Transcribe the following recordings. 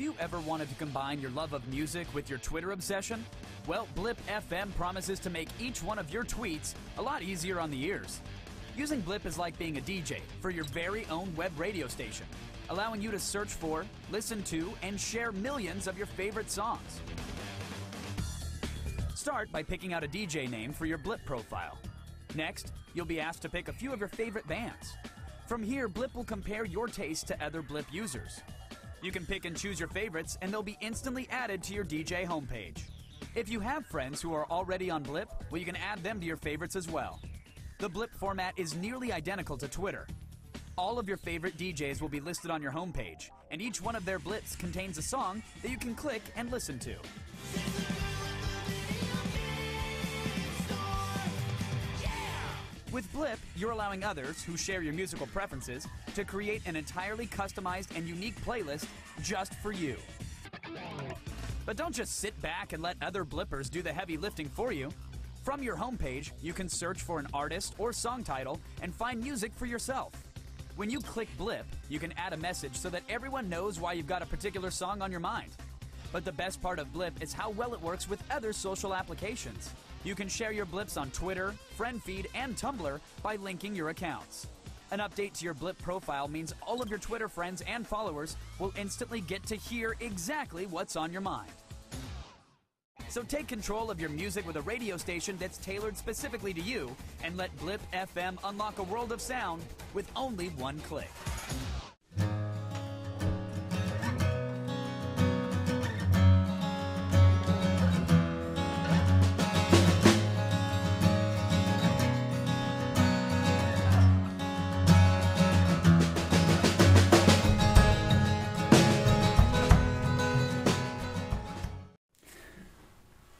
Have you ever wanted to combine your love of music with your Twitter obsession? Well, Blip FM promises to make each one of your tweets a lot easier on the ears. Using Blip is like being a DJ for your very own web radio station, allowing you to search for, listen to, and share millions of your favorite songs. Start by picking out a DJ name for your Blip profile. Next, you'll be asked to pick a few of your favorite bands. From here, Blip will compare your taste to other Blip users. You can pick and choose your favorites, and they'll be instantly added to your DJ homepage. If you have friends who are already on Blip, well, you can add them to your favorites as well. The Blip format is nearly identical to Twitter. All of your favorite DJs will be listed on your homepage, and each one of their Blips contains a song that you can click and listen to. With Blip, you're allowing others who share your musical preferences to create an entirely customized and unique playlist just for you. But don't just sit back and let other Blippers do the heavy lifting for you. From your homepage, you can search for an artist or song title and find music for yourself. When you click Blip, you can add a message so that everyone knows why you've got a particular song on your mind. But the best part of Blip is how well it works with other social applications. You can share your Blips on Twitter, FriendFeed, and Tumblr by linking your accounts. An update to your Blip profile means all of your Twitter friends and followers will instantly get to hear exactly what's on your mind. So take control of your music with a radio station that's tailored specifically to you, and let Blip FM unlock a world of sound with only one click.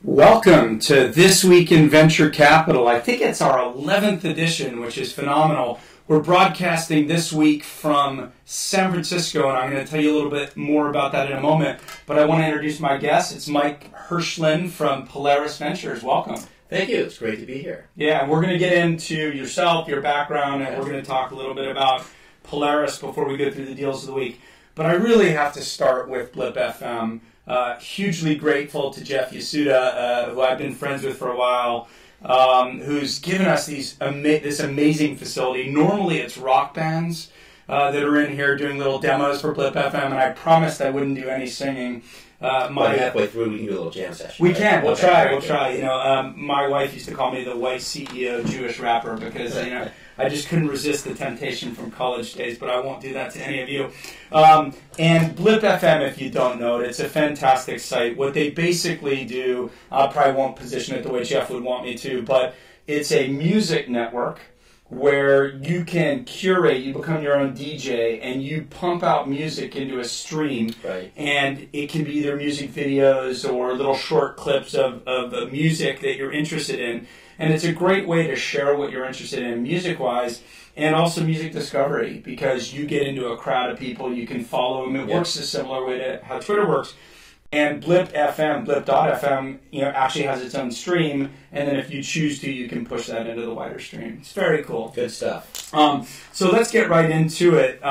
Welcome to This Week in Venture Capital. I think it's our 11th edition, which is phenomenal. We're broadcasting this week from San Francisco, and I'm going to tell you a little bit more about that in a moment. But I want to introduce my guest. It's Mike Hirshland from Polaris Ventures. Welcome. Thank you. It's great to be here. Yeah, we're going to get into yourself, your background, and we're going to talk a little bit about Polaris before we go through the deals of the week. But I really have to start with Blip FM. Hugely grateful to Jeff Yasuda, who I've been friends with for a while, who's given us this amazing facility. Normally it's rock bands that are in here doing little demos for Blip FM, and I promised I wouldn't do any singing. Halfway through, we can do a little jam session. We can. We'll try. You know, my wife used to call me the white CEO Jewish rapper because I just couldn't resist the temptation from college days. But I won't do that to any of you. And Blip FM, if you don't know it, it's a fantastic site. What they basically do, I probably won't position it the way Jeff would want me to, but it's a music network where you can curate, you become your own DJ, and you pump out music into a stream. Right. And it can be either music videos or little short clips of the music that you're interested in. And it's a great way to share what you're interested in music-wise, and also music discovery, because you get into a crowd of people, you can follow them. It works a similar way to how Twitter works. And Blip FM, Blip.fm, actually has its own stream, and then if you choose to, you can push that into the wider stream. It's very cool. Good stuff. So let's get right into it.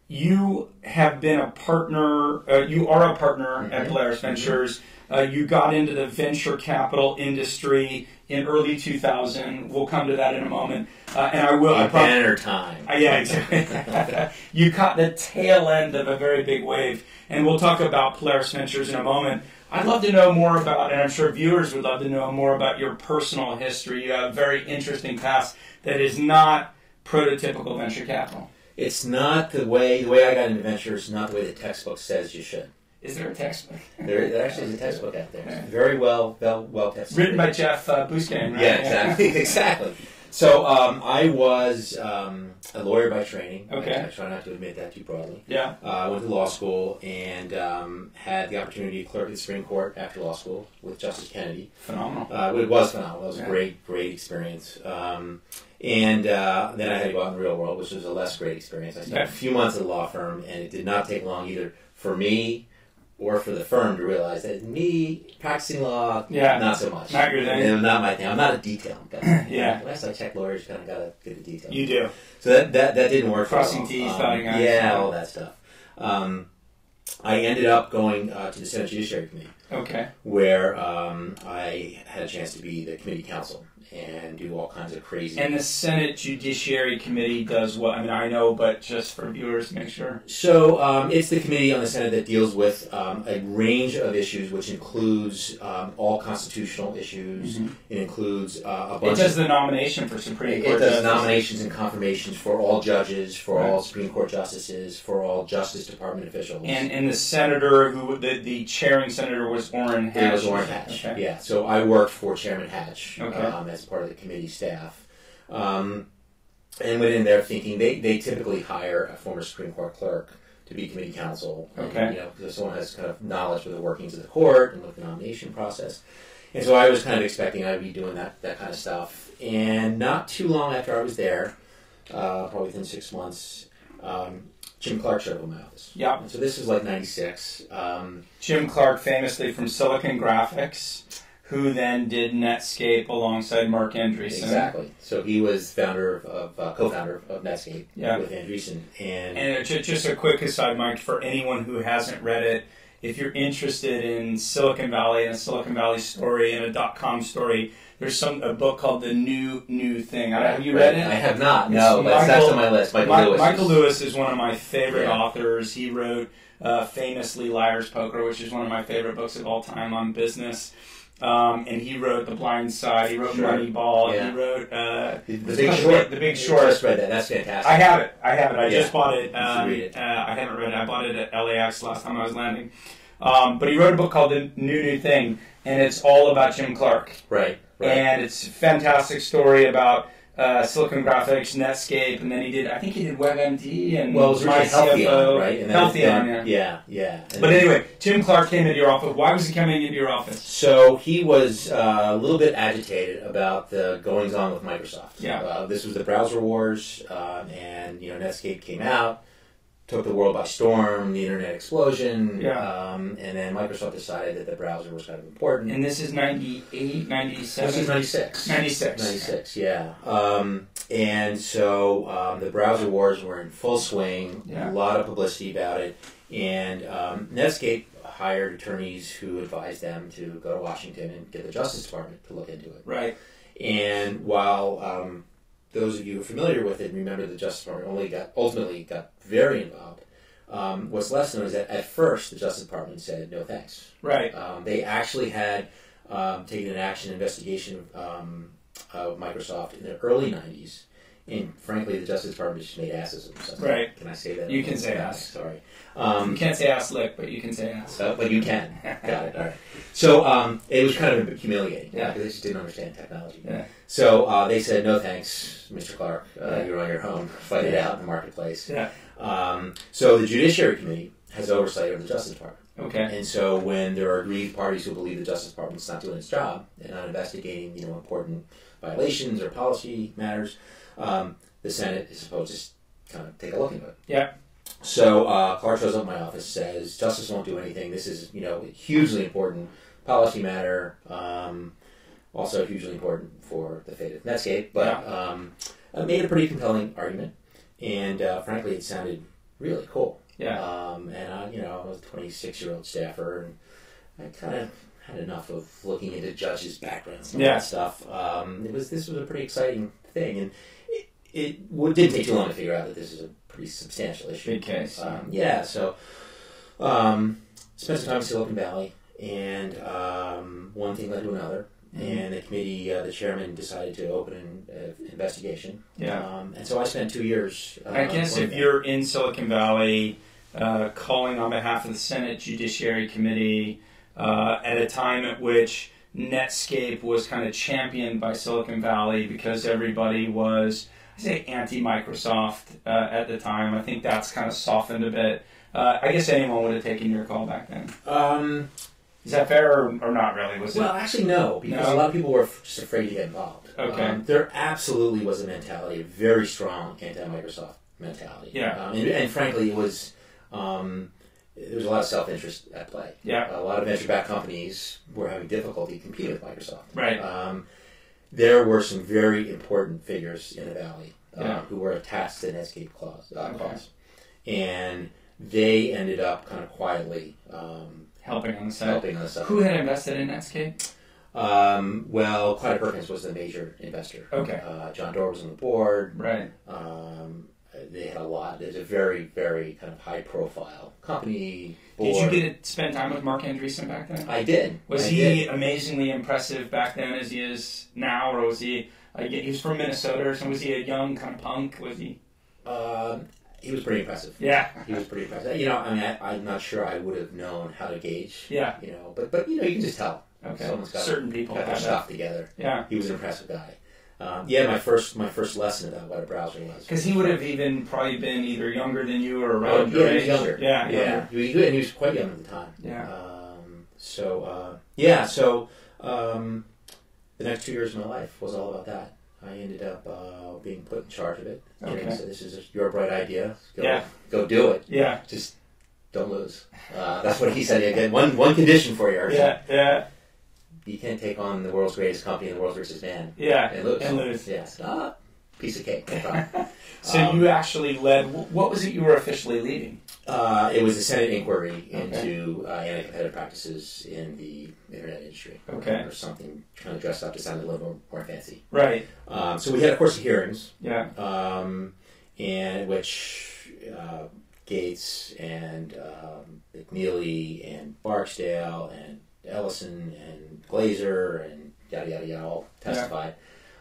You have been a partner, you are a partner at Polaris Ventures. You got into the venture capital industry in early 2000. We'll come to that in a moment. And I will. Banner time. Yeah, exactly. You caught the tail end of a very big wave. And we'll talk about Polaris Ventures in a moment. I'd love to know more about, and I'm sure viewers would love to know more about your personal history. You have a very interesting past that is not prototypical venture capital. It's not the way I got into ventures, not the way the textbook says you should. Is there a textbook? There actually is a textbook out there. It's very well tested. Written by Jeff Buscan, right? Yeah, exactly. So I was a lawyer by training. Okay. I try not to admit that too broadly. Yeah. I went to law school and had the opportunity to clerk at the Supreme Court after law school with Justice Kennedy. Phenomenal. It was phenomenal. It was a great experience. And then I had to go out in the real world, which was a less great experience. I spent a few months at a law firm, and it did not take long either for me or for the firm to realize that me practicing law, not so much. Not your thing. Not my thing. I'm not a detail guy. Yeah. Last I checked, lawyers kind of got to get the detail. You do. So that didn't work. Crossing T's, dotting I's. Yeah, all that stuff. I ended up going to the Senate Judiciary Committee. Okay. Where I had a chance to be the committee counsel and do all kinds of crazy... And the Senate Judiciary Committee does what? I mean, I know, but just for viewers, make sure. So it's the committee on the Senate that deals with a range of issues, which includes all constitutional issues. Mm-hmm. It includes a bunch... It does the nomination for Supreme Court justices. It does nominations and confirmations for all judges, for all Supreme Court justices, for all Justice Department officials. And the senator, the chairing senator was Orrin Hatch. It was Orrin Hatch, okay. Yeah. So I worked for Chairman Hatch okay. As part of the committee staff. And went in there thinking they typically hire a former Supreme Court clerk to be committee counsel. Okay. And, because someone has kind of knowledge of the workings of the court and the nomination process. And so I was kind of expecting I'd be doing that kind of stuff. And not too long after I was there, probably within 6 months, Jim Clark showed up in my office. Yeah. So this was like 96. Jim Clark, famously from Silicon Graphics, who then did Netscape alongside Mark Andreessen. Exactly. So he was co-founder of Netscape with Andreessen. And just a quick aside, Mike, for anyone who hasn't read it, if you're interested in Silicon Valley and a Silicon Valley story and a .com story, there's a book called The New Thing. Have you read it? I have not. No, but that's on my list. Michael Lewis is one of my favorite authors. He wrote famously Liar's Poker, which is one of my favorite books of all time on business. And he wrote The Blind Side. He wrote Moneyball. Yeah. He wrote The Big Short. The Big Short. I just read that. That's fantastic. I have it. I just bought it. You should read it. I haven't read it. I bought it at LAX last time I was landing. But he wrote a book called The New Thing, and it's all about Jim Clark. Right. And it's a fantastic story about Silicon Graphics, Netscape, and then he did WebMD and it was really Healthion, right? And Healthion, yeah. But anyway, Jim Clark came into your office. Why was he coming into your office? So he was a little bit agitated about the goings-on with Microsoft. Yeah. This was the browser wars, and Netscape came out, took the world by storm, the internet explosion, and then Microsoft decided that the browser was kind of important. And this is 98, 97? This is 96. 96. 96, yeah. And so the browser wars were in full swing, a lot of publicity about it, and Netscape hired attorneys who advised them to go to Washington and get the Justice Department to look into it. Right. And while those of you who are familiar with it remember the Justice Department ultimately got very involved. What's less known is that at first the Justice Department said no thanks. Right. They actually had taken an investigation of Microsoft in the early 90s, and frankly the Justice Department just made asses of themselves. Right. Can I say that? You can say ass. Sorry. You can't say ass lick, but you can say ass. But you can. Got it. All right. So it was kind of humiliating because they just didn't understand technology. Yeah. So they said, no thanks, Mr. Clark. You're on your own. Fight it out in the marketplace. Yeah. So the Judiciary Committee has oversight of the Justice Department. Okay. And so when there are aggrieved parties who believe the Justice Department's not doing its job and not investigating important violations or policy matters, the Senate is supposed to kind of take a look into it. Yeah. So Clark shows up in my office, says, Justice won't do anything. This is, a hugely important policy matter, also hugely important for the fate of Netscape, but made a pretty compelling argument, and frankly, it sounded really cool. Yeah. And I was a 26-year-old staffer, and I kind of had enough of looking into judges' backgrounds and all that stuff. This was a pretty exciting thing, and it didn't take too long to figure out that this is a pretty substantial issue. Big case. So spent some time in Silicon Valley, and one thing led to another, and the committee, the chairman decided to open an investigation. Yeah. And so I spent 2 years. I guess if you're in Silicon Valley, calling on behalf of the Senate Judiciary Committee at a time at which Netscape was kind of championed by Silicon Valley because everybody was, I say, anti-Microsoft at the time. I think that's kind of softened a bit. I guess anyone would have taken your call back then. Is that fair or not really? Well, actually, no, because a lot of people were just afraid to get involved. Okay. There absolutely was a mentality, a very strong anti-Microsoft mentality. Yeah. And frankly, it was there was a lot of self-interest at play. Yeah. A lot of venture-backed companies were having difficulty competing with Microsoft. Right. There were some very important figures in the Valley who were attached to the Netscape cause. And they ended up kind of quietly helping on the side. side. Who had invested in Netscape? Well, Clyde Perkins was the major investor. Okay. John Doerr was on the board. Right. They had a lot. It's a very, very kind of high-profile company. Board. Did you get to spend time with Mark Andreessen back then? I did. Was he amazingly impressive back then as he is now, or was he? He was from Minnesota, or something. Was he a young kind of punk? Was he? He was pretty impressive. Yeah. He was pretty impressive. You know, I mean, I'm not sure I would have known how to gauge. Yeah. You know, but you know, you can just tell. Okay. Someone's got Certain people got their have stuff that. together. Yeah. He was an impressive guy. My first lesson about what a browser was. Because he would have even probably been either younger than you or around your he was age. younger. Yeah. Yeah. He was quite young at the time. Yeah. So the next 2 years of my life was all about that. I ended up being put in charge of it. Okay. So this is your bright idea. Yeah. Go do it. Yeah. Just don't lose. That's what he said. Again, one condition for you, Hirschhorn. Yeah. Yeah. You can't take on the world's greatest company and the world's richest man. Yeah. And lose. And lose. Yes. Piece of cake. No problem. So you actually led. What was it you were officially leading? It was a Senate inquiry into anti-competitive practices in the internet industry. Okay. Or something kind of dressed up to sound a little more fancy. Right. So we had a course of hearings. Yeah. And which Gates and McNeely and Barksdale and Ellison and Glazer and yada yada yada all testified.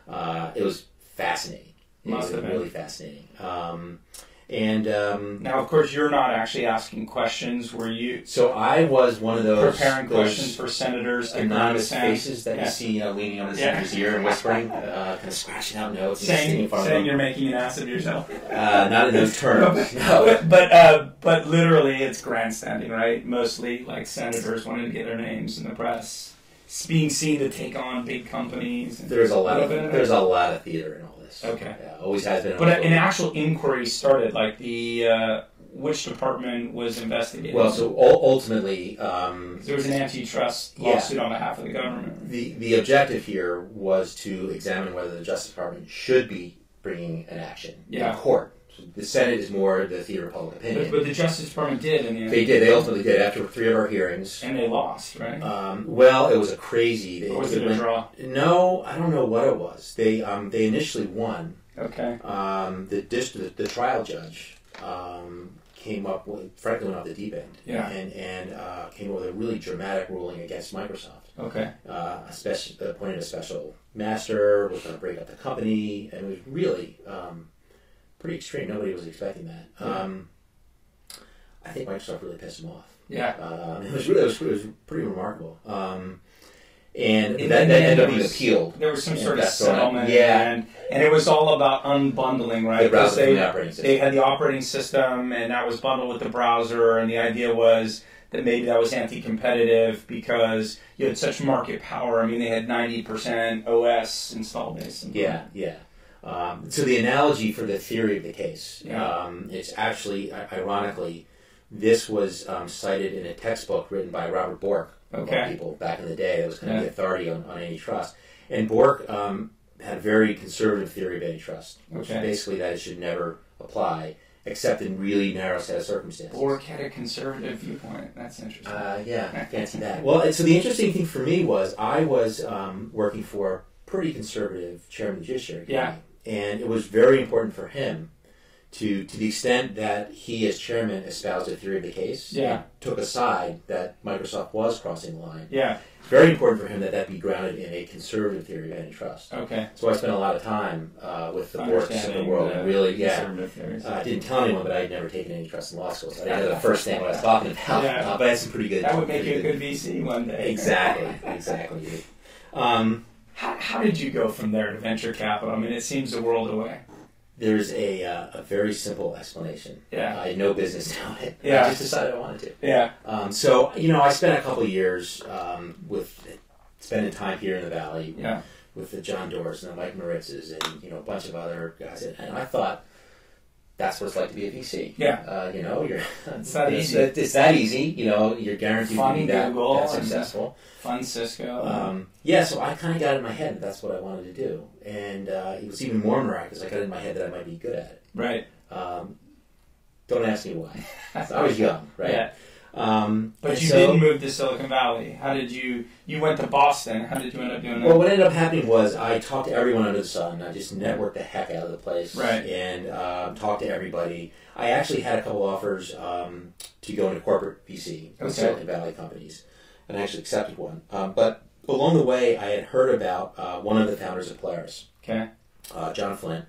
Yeah. It was fascinating. It was really fascinating. Now, of course, you're not actually asking questions. Were you? So I was one of those preparing questions for senators to anonymous faces that you see, leaning on the senator's ear and whispering, kind of scratching out notes, saying you're making an ass of yourself. Not in those terms. No. But literally, it's grandstanding, right? Mostly, like senators wanting to get their names in the press, being seen to take on big companies. There's a lot of theater in all this. Okay. Yeah, always has been. But an actual inquiry started, like the which department was investigating? Well, so ultimately, there was an antitrust lawsuit on behalf of the government. The objective here was to examine whether the Justice Department should be bringing an action in court. So the Senate is more the theater of public opinion. But the Justice Department did in the end. They did. They ultimately did after 3 of our hearings. And they lost, right? Well, it was a crazy. Or was it a draw? No, I don't know what it was. They initially won. Okay. The trial judge came up with, frankly, went off the deep end. Yeah. And came up with a really dramatic ruling against Microsoft. Okay. Appointed a special master, was going to break up the company, and it was really pretty extreme. Nobody was expecting that. Yeah. I think Microsoft really pissed them off. Yeah. It was pretty remarkable. And that ended up being appealed. There was some sort of settlement. Yeah. And it was all about unbundling, right? The browser from the operating system. They had the operating system, and that was bundled with the browser, and the idea was that maybe that was anti-competitive because you had such market power. I mean, they had 90% OS install base. Yeah. So the analogy for the theory of the case, it's actually, ironically, this was cited in a textbook written by Robert Bork, people back in the day. That was kind of the authority on antitrust. And Bork had a very conservative theory of antitrust, which is basically that it should never apply, except in really narrow set of circumstances. Bork had a conservative viewpoint. That's interesting. Fancy that. Well, so the interesting thing for me was I was working for a pretty conservative chairman of the Judiciary Committee, and it was very important for him to the extent that he, as chairman, espoused a theory of the case, and took a side that Microsoft was crossing the line. Yeah. It's very important for him that be grounded in a conservative theory of antitrust. Okay. So I spent a lot of time with the Borks of the world, and really, I didn't tell anyone, but I had never taken antitrust in law school, so I didn't know the first thing what I was talking about. But I had some pretty good. That would make you a good VC one day. Exactly. How did you go from there to venture capital? I mean, it seems a world away. There's a very simple explanation. I had no business doing it. I just decided I wanted to. So, I spent a couple of years with spending time here in the Valley with the John Doerrs and the Mike Moritzes and, a bunch of other guys. And I thought, that's what it's like to be a VC. It's that easy. It's that easy. You're guaranteed to be that successful. Fun Cisco. So I kind of got it in my head that that's what I wanted to do. And it was even more miraculous. I got it in my head that I might be good at it. Right. Don't ask me why. I was young, right? Yeah. But you didn't move to Silicon Valley. How did you went to Boston. How did you end up doing that? Well, what ended up happening was I talked to everyone under the sun. I just networked the heck out of the place. Right. And talked to everybody. I actually had a couple offers to go into corporate VC with Silicon Valley companies. And I actually accepted one. But along the way, I had heard about one of the founders of Polaris. Okay. John Flynn.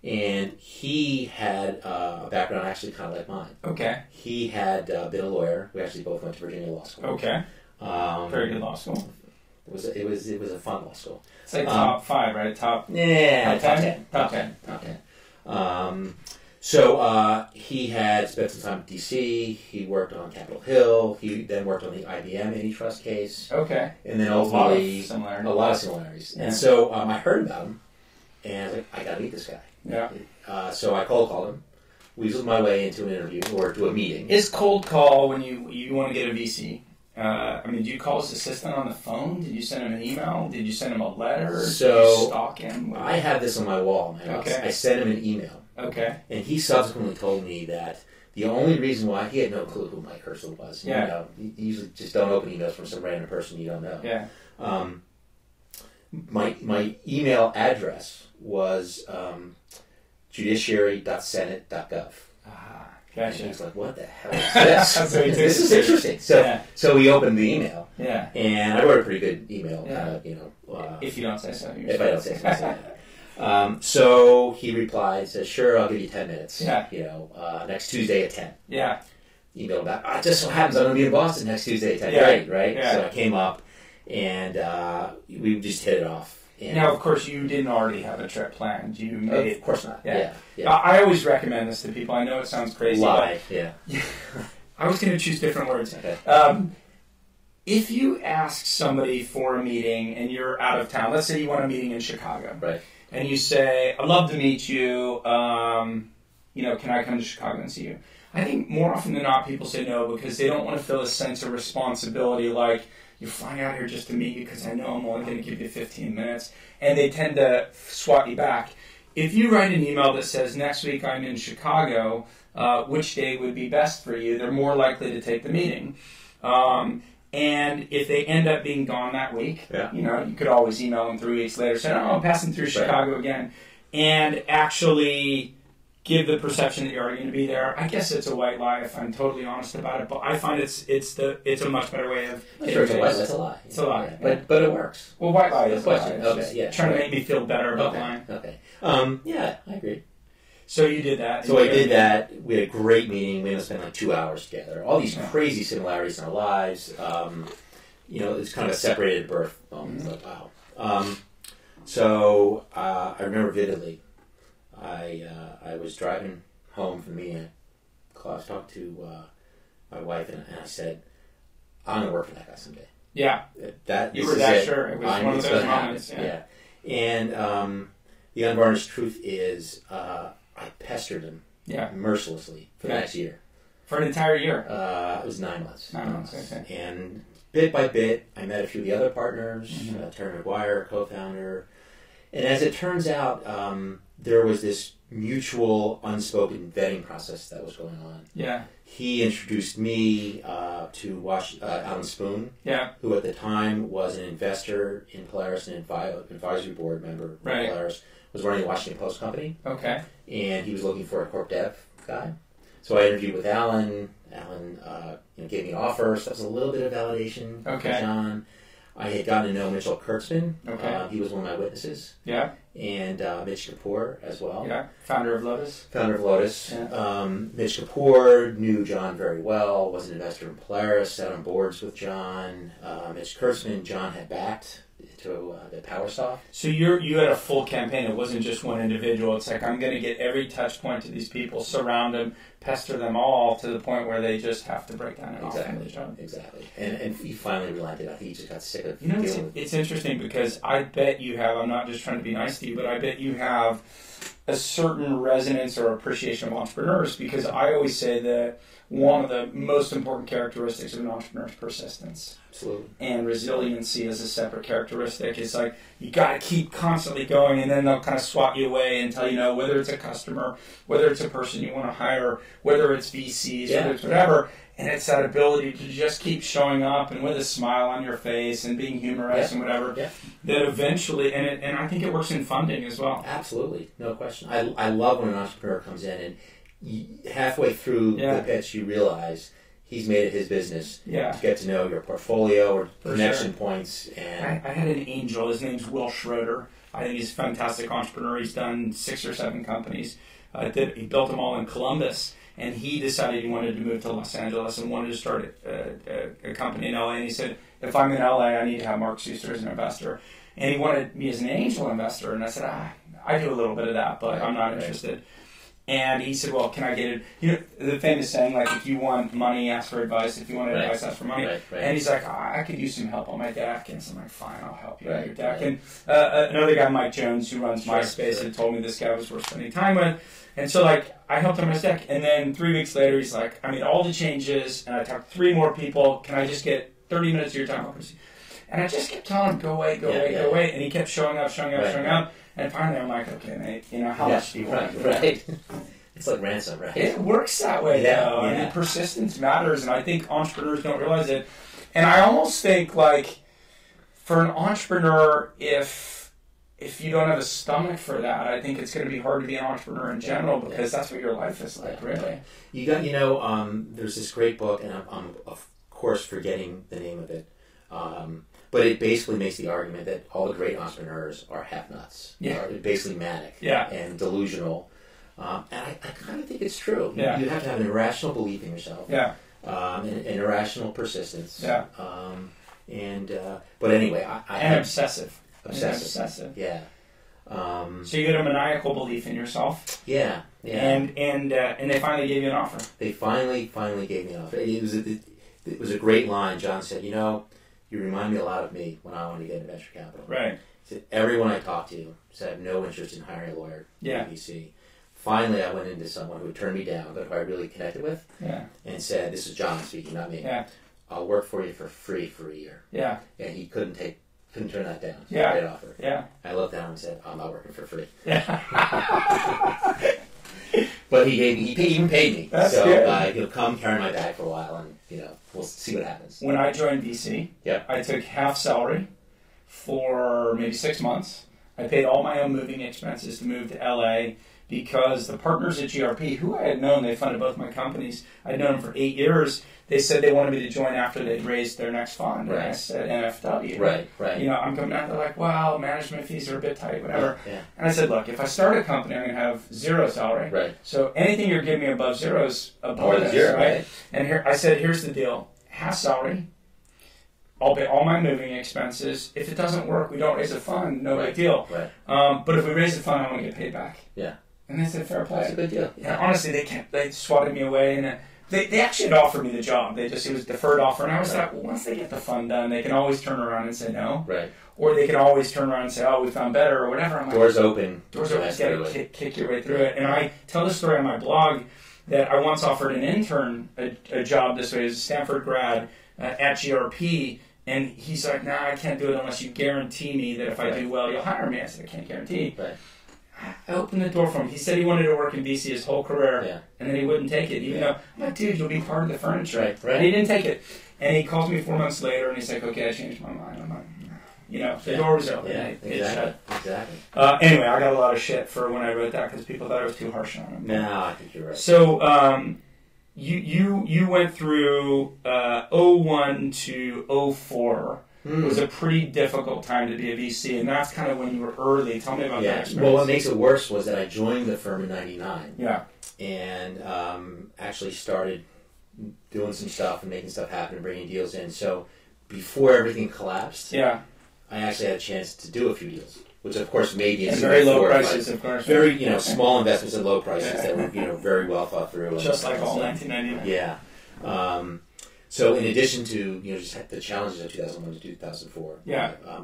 And he had a background actually kind of like mine. Okay. He had been a lawyer. We actually both went to Virginia Law School. Okay. Very good law school. It was a fun law school. It's like top 5, right? Top 10. Top 10. Top 10. So he had spent some time at DC. He worked on Capitol Hill. He then worked on the IBM antitrust case. Okay. And then ultimately a lot of similarities. Yeah. And so I heard about him, and I was like, I got to meet this guy. Yeah. So I called him, weaseled my way into an interview or to a meeting. Is cold call when you want to get a VC? Did you call his assistant on the phone? Did you send him an email? Did you send him a letter? So did you stalk him? I have this on my wall in my house. Okay. I sent him an email. Okay. And he subsequently told me that the only reason why he had no clue who Mike Hirschhorn was. Yeah. You know, you usually just don't open emails from some random person you don't know. Yeah. My email address was judiciary.senate.gov. Gotcha. And he's like, what the hell is this? So this is interesting. So we opened the email. Yeah. And I wrote a pretty good email. Yeah. If you don't say so. If I don't say so. So he replied, says, sure, I'll give you 10 minutes. Yeah. Next Tuesday at 10. Yeah. Email back. It just so happens I'm going to be in Boston next Tuesday at 10. Yeah. Great, right? Yeah. So I came up, and we just hit it off. And now, of course, you didn't already have a trip planned. You made it. Of course not. Yeah. Yeah. I always recommend this to people. I know it sounds crazy. Lie. Yeah. I was going to choose different words. Okay. If you ask somebody for a meeting and you're out of town, let's say you want a meeting in Chicago. Right. And you say, I'd love to meet you. Can I come to Chicago and see you? I think more often than not, people say no because they don't want to feel a sense of responsibility like, you're flying out here just to meet you because I know I'm only going to give you 15 minutes. And they tend to swat you back. If you write an email that says, next week I'm in Chicago, which day would be best for you, they're more likely to take the meeting. And if they end up being gone that week, you could always email them 3 weeks later saying, I'm passing through Chicago again. And actually give the perception that you're already going to be there. I guess it's a white lie if I'm totally honest about it, but I find it's a much better way of Sure, it's a lie. It's a lie. But it works. Well, white lie is a lie. Okay, yeah. Trying to make me feel better about lying. Okay. Yeah, I agree. So you did that. So I did that. We had a great meeting. We ended up spending like 2 hours together. All these crazy similarities in our lives. It's kind of a separated at birth moment. It's like, wow. So I remember vividly. I was driving home from the meeting. I was talking to my wife, and I said, I'm going to work for that guy someday. Yeah. You were that sure. It was one of those moments. Yeah. And the unvarnished truth is I pestered him mercilessly for the next year. For an entire year? It was 9 months. 9 months, okay. And bit by bit, I met a few of the other partners, Terry McGuire, co-founder. And as it turns out, there was this mutual, unspoken vetting process that was going on. Yeah. He introduced me to Alan Spoon, who at the time was an investor in Polaris and advisory board member of Polaris, was running the Washington Post company. Okay. And he was looking for a corp dev guy. So I interviewed with Alan. Alan gave me an offer, so that was a little bit of validation for John. I had gotten to know Mitchell Kurtzman. Okay. He was one of my witnesses. Yeah. And Mitch Kapoor as well. Yeah. Founder of Lotus. Yeah. Mitch Kapoor knew John very well, was an investor in Polaris, sat on boards with John. Mitch Kurtzman, John had backed to the PowerSoft. So you had a full campaign. It wasn't just one individual. It's like, I'm going to get every touch point to these people, surround them, pester them all to the point where they just have to break down and offer the job. Exactly. And he finally relented. I think he just got sick of dealing with it. It's interesting because I bet you have, I'm not just trying to be nice to you, but I bet you have a certain resonance or appreciation of entrepreneurs, because I always say that one of the most important characteristics of an entrepreneur is persistence. Absolutely. And resiliency is a separate characteristic. It's like you got to keep constantly going, and then they'll kind of swat you away until, whether it's a customer, whether it's a person you want to hire, whether it's VCs, whether it's whatever. And it's that ability to just keep showing up and with a smile on your face and being humorous and whatever, that eventually, and I think it works in funding as well. Absolutely, no question. I love when an entrepreneur comes in and halfway through the pitch you realize he's made it his business to get to know your portfolio or connection points. And I had an angel, his name's Will Schroeder. I think he's a fantastic entrepreneur. He's done 6 or 7 companies. He built them all in Columbus. And he decided he wanted to move to Los Angeles and wanted to start a company in LA. And he said, if I'm in LA, I need to have Mark Suster as an investor. And he wanted me as an angel investor. And I said, I do a little bit of that, but I'm not interested. And he said, well, can I get it? You know, the famous saying, like, if you want money, ask for advice. If you want advice, ask for money. And he's like, I could use some help on my deck. And so I'm like, fine, I'll help you on your deck. And another guy, Mike Jones, who runs MySpace, had told me this guy was worth spending time with. And so, like, I helped him on his deck. And then 3 weeks later, he's like, I made all the changes, and I talked to 3 more people. Can I just get 30 minutes of your time? And I just kept telling him, go away. And he kept showing up. And finally, I'm like, okay, mate, you know, how much do you want? It's like ransom, right? It works that way, though. I mean, persistence matters, and I think entrepreneurs don't realize it. And I almost think, like, for an entrepreneur, if you don't have a stomach for that, I think it's going to be hard to be an entrepreneur in general because that's what your life is like, really. There's this great book, and I'm of course forgetting the name of it, but it basically makes the argument that all the great entrepreneurs are half nuts. Are basically manic and delusional. And I kind of think it's true. You have to have an irrational belief in yourself. And irrational persistence. But anyway, and obsessive. Obsessive. Yeah. So you had a maniacal belief in yourself. Yeah. And they finally gave you an offer. They finally gave me an offer. It was a great line. John said, you know, you remind me a lot of me when I wanted to get into venture capital. Right. He said, everyone I talked to said I have no interest in hiring a lawyer at VC. Finally, I went into someone who would turn me down, but who I really connected with, and said, this is John speaking, not me. I'll work for you for free for a year. And he couldn't turn that down. Great offer. I looked down and said, I'm not working for free. But he even paid me. That's so good. He'll come carry my bag for a while, and we'll see what happens. When I joined VC, I took half salary for maybe 6 months. I paid all my own moving expenses to move to LA because the partners at GRP, who I had known, they funded both my companies. I'd known them for 8 years. They said they wanted me to join after they'd raised their next fund. And I said, NFW. Right. You know, I'm coming out, they're like, well, management fees are a bit tight, whatever. And I said, look, if I start a company, I'm going to have 0 salary. So anything you're giving me above 0 is a bonus, right? And here, I said, here's the deal. Half salary. I'll pay all my moving expenses. If it doesn't work, we don't raise a fund, no big deal. But if we raise a fund, I want to get paid back. And they said, fair play. That's a good deal. And honestly, they swatted me away, and they actually had offered me the job. It was a deferred offer, and I was like, well, once they get the fund done, they can always turn around and say no. Or they can always turn around and say, oh, we found better, or whatever. I'm Doors open. Doors open. Just got to kick your way through it. And I tell the story on my blog that I once offered an intern a job this way as a Stanford grad at GRP, and he's like, nah, I can't do it unless you guarantee me that if I do well, you'll hire me. I said, I can't guarantee. I opened the door for him. He said he wanted to work in VC his whole career, and then he wouldn't take it, even though, I'm like, dude, you'll be part of the furniture. And he didn't take it. And he calls me 4 months later, and he's like, okay, I changed my mind. I'm like, the door was open. It shut. Exactly. Anyway, I got a lot of shit for when I wrote that because people thought I was too harsh on him. No, I think you're right. So, you went through 01 to 04. It was a pretty difficult time to be a VC, and that's kind of when you were early. Tell me about that experience. Well, what makes it worse was that I joined the firm in '99. And actually started doing some stuff and making stuff happen and bringing deals in. So before everything collapsed, I actually had a chance to do a few deals, which of course made me very low prices, of course. Very small investments at low prices that were very well thought through. Just like all 1999. So in addition to just the challenges of 2001 to 2004,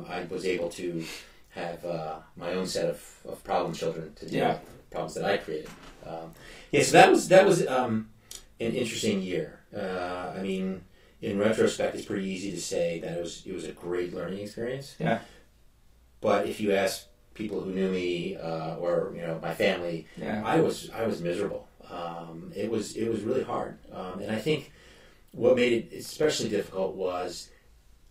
I was able to have my own set of problem children to deal with problems that I created. So that was an interesting year. I mean, in retrospect, it's pretty easy to say that it was a great learning experience. But if you ask people who knew me or my family, I was miserable. It was really hard, and I think what made it especially difficult was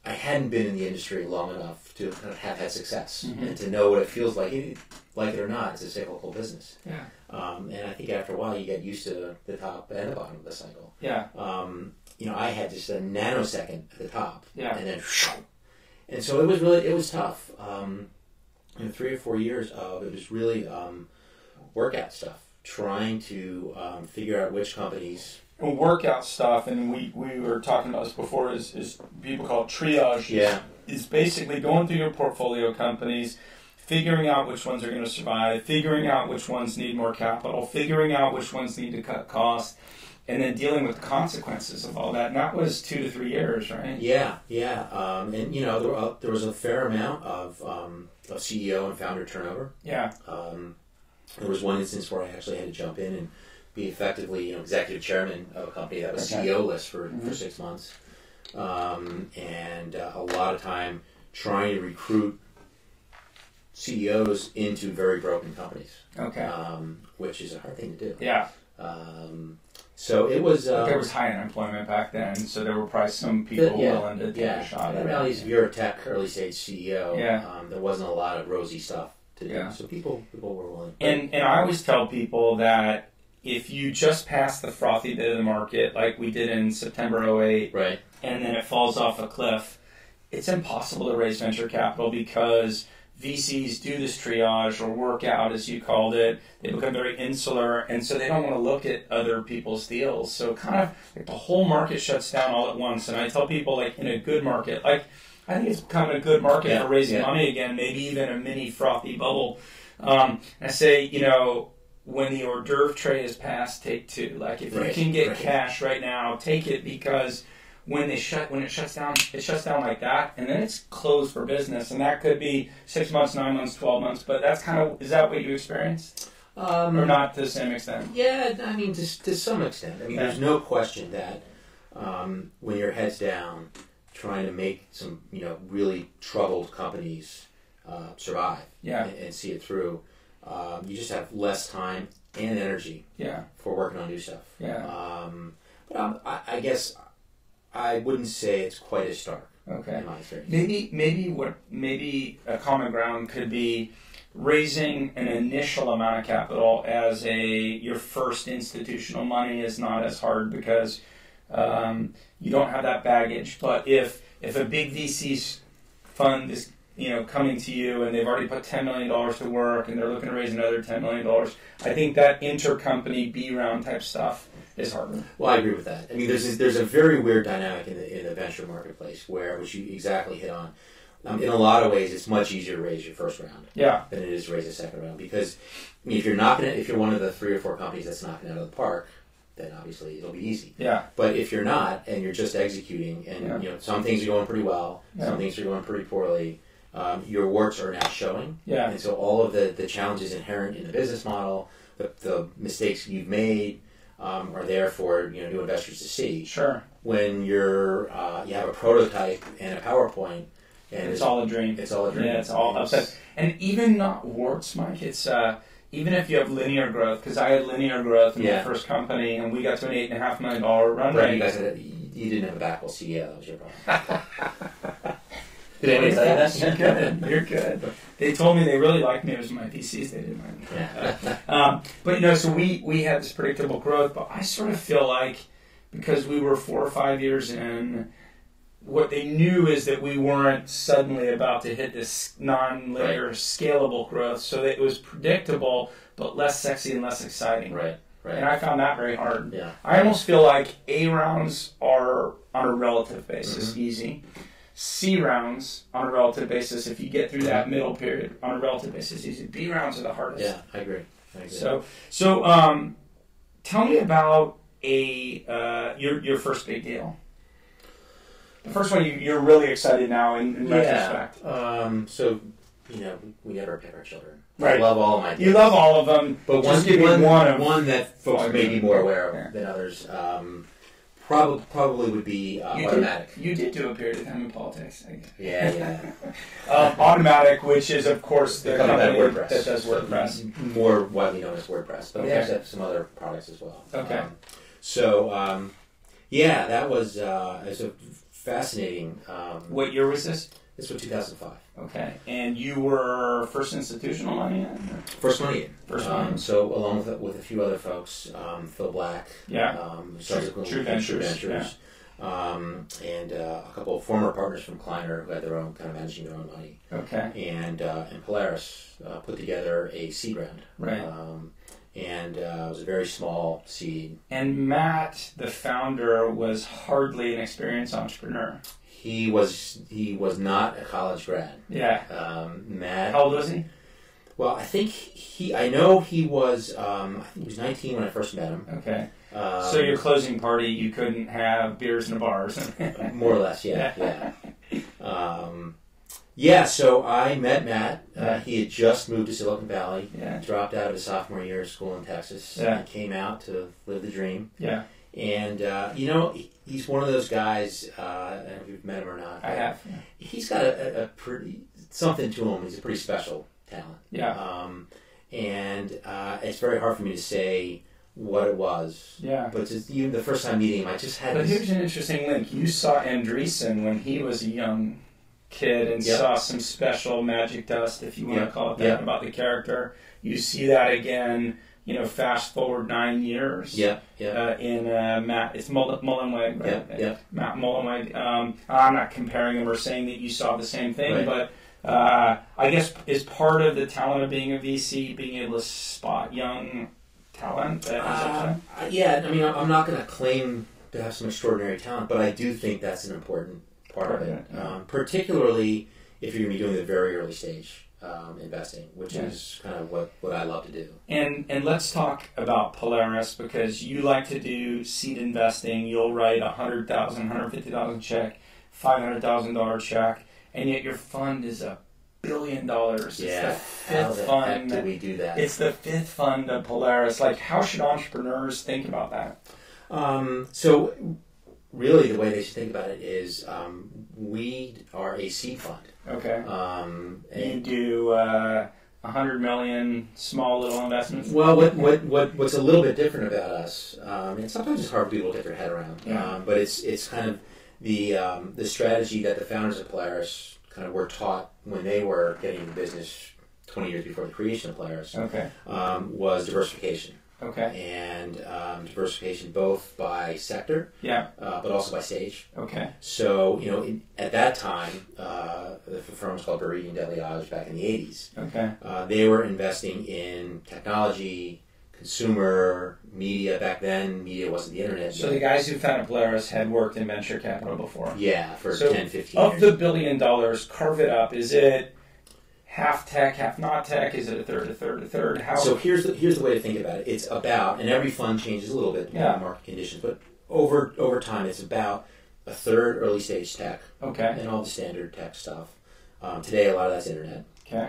I hadn't been in the industry long enough to kind of have had success and to know what it feels like it or not, it's a cyclical business. Yeah. And I think after a while you get used to the top and the bottom of the cycle. Yeah. I had just a nanosecond at the top, Yeah. and then, and so it was tough. 3 or 4 years of it was really workout stuff, trying to figure out which companies. Workout stuff, and we were talking about this before, is people call it triage. Yeah. Is basically going through your portfolio companies, figuring out which ones are going to survive, figuring out which ones need more capital, figuring out which ones need to cut costs, and then dealing with the consequences of all that. And that was 2 to 3 years, right? Yeah. And there was a fair amount of CEO and founder turnover. Yeah. There was one instance where I actually had to jump in and be effectively, executive chairman of a company that was CEO list for 6 months, and a lot of time trying to recruit CEOs into very broken companies. Okay. Which is a hard thing to do. Yeah. So it was. There was high unemployment back then, so there were probably some people willing to take a shot at it. At least if you're a tech early stage CEO, Yeah. there wasn't a lot of rosy stuff to do. Yeah. So people were willing. And I always tell people that if you just pass the frothy bit of the market, like we did in September 2008, right, and then it falls off a cliff, it's impossible to raise venture capital because VCs do this triage or workout, as you called it. They become very insular, and so they don't want to look at other people's deals. So kind of like the whole market shuts down all at once. And I tell people, like in a good market, like I think it's becoming a good market for raising money again, maybe even a mini frothy bubble. I say, when the hors d'oeuvre tray is passed, take 2. Like if you can get cash right now, take it, because when it shuts down like that, and then it's closed for business, and that could be 6 months, 9 months, 12 months. But that's is that what you experienced, or not to the same extent? Yeah, I mean, to some extent. I mean, there's no question that when your head's down, trying to make some really troubled companies survive and see it through. You just have less time and energy for working on new stuff. Yeah. But I guess I wouldn't say it's quite as stark. Okay. In my experience. Maybe a common ground could be raising an initial amount of capital as your first institutional money is not as hard because you don't have that baggage. But if a big VC fund is coming to you and they've already put $10 million to work and they're looking to raise another $10 million, I think that intercompany B round type stuff is harder. Well, I agree with that. I mean, there's a very weird dynamic in the venture marketplace which you exactly hit on. In a lot of ways, it's much easier to raise your first round than it is to raise a second round, because if you're one of the 3 or 4 companies that's knocking it out of the park, then obviously it'll be easy. Yeah. But if you're not and you're just executing, and some things are going pretty well, some things are going pretty poorly. Your works are now showing, and so all of the challenges inherent in the business model, the mistakes you've made, are there for new investors to see. Sure. When you have a prototype and a PowerPoint, and it's all a dream. It's all a dream. Yeah, it's all upset. And even not warts, Mike. It's even if you have linear growth, because I had linear growth in my first company, and we got to an $8.5 million run rate. You didn't have a backable CEO. That was your problem. Did anybody tell you that? You're good. You're good. They told me they really liked me. It was my VCs. They didn't like me. But so we had this predictable growth. But I sort of feel like because we were 4 or 5 years in, what they knew is that we weren't suddenly about to hit this non-linear scalable growth. So that it was predictable, but less sexy and less exciting. Right. And I found that very hard. Yeah. I almost feel like A rounds are on a relative basis easy. C rounds on a relative basis, if you get through that middle period on a relative basis, easy. B rounds are the hardest. Yeah, I agree. So tell me about your first big deal. The first one you're really excited now in retrospect. So we never pick our children. Right. I love all of my kids. You love all of them, but just give me one that folks may be more aware of than others. Probably would be automatic. You did do a period of time in politics. Yeah. Automatic, which is of course the company WordPress. that does WordPress, more widely known as WordPress, but they actually have some other products as well. Okay. That was a fascinating. What year was this? This was 2005. Okay, and you were first institutional money in? First money in. First money in. So along with a few other folks, Phil Black, True Ventures, and a couple of former partners from Kleiner who had their own kind of managing their own money. Okay. And Polaris put together a seed round. Right. It was a very small seed. And Matt, the founder, was hardly an experienced entrepreneur. He was not a college grad. Yeah. Matt. How old was he? Well, I think I know he was. I think he was 19 when I first met him. Okay. So your closing party, you couldn't have beers in the bars. More or less, yeah. So I met Matt. He had just moved to Silicon Valley. Yeah. Dropped out of his sophomore year of school in Texas. Yeah. And came out to live the dream. Yeah. And he's one of those guys. I don't know if you've met him or not. I have. Yeah. He's got a pretty something to him. He's a pretty special talent. Yeah. It's very hard for me to say what it was. Yeah. But just even the first time meeting him, I just had. But here's an interesting link. You saw Andreessen when he was a young kid and saw some special magic dust, if you want to call it that, about the character. You see that again. Fast forward 9 years. In Matt, it's Mullenweg, right? Yeah. Matt Mullenweg. I'm not comparing them or saying that you saw the same thing, right. but I guess is part of the talent of being a VC being able to spot young talent. I'm not going to claim to have some extraordinary talent, but I do think that's an important part of it, particularly if you're going to be doing the very early stage. Investing, which is kind of what I love to do. And let's talk about Polaris, because you like to do seed investing. You'll write $100,000, $150,000 check, $500,000 check, and yet your fund is $1 billion. It's the fifth fund. Heck did we do that? It's the fifth fund of Polaris. Like, how should entrepreneurs think about that? So really, the way they should think about it is we are a seed fund. Okay. You do 100 million small little investments. Well, what's a little bit different about us, and sometimes it's hard for people to get their head around. But it's kind of the strategy that the founders of Polaris kind of were taught when they were getting into business 20 years before the creation of Polaris. Okay. Was diversification. Okay. And diversification both by sector, but also by stage. Okay. So, at that time, the firm was called Burrito and Deli Odds back in the 80s. Okay. They were investing in technology, consumer, media. Back then, media wasn't the internet. So the guys who founded Polaris had worked in venture capital before. Yeah, for 10, 15 years. Of the $1 billion, carve it up. Is it half tech, half not tech? Is it a third, a third, a third? How? So here's the way to think about it. It's about, and every fund changes a little bit depending on market conditions, but over time it's about a third early stage tech, and all the standard tech stuff. Today a lot of that's internet. Okay.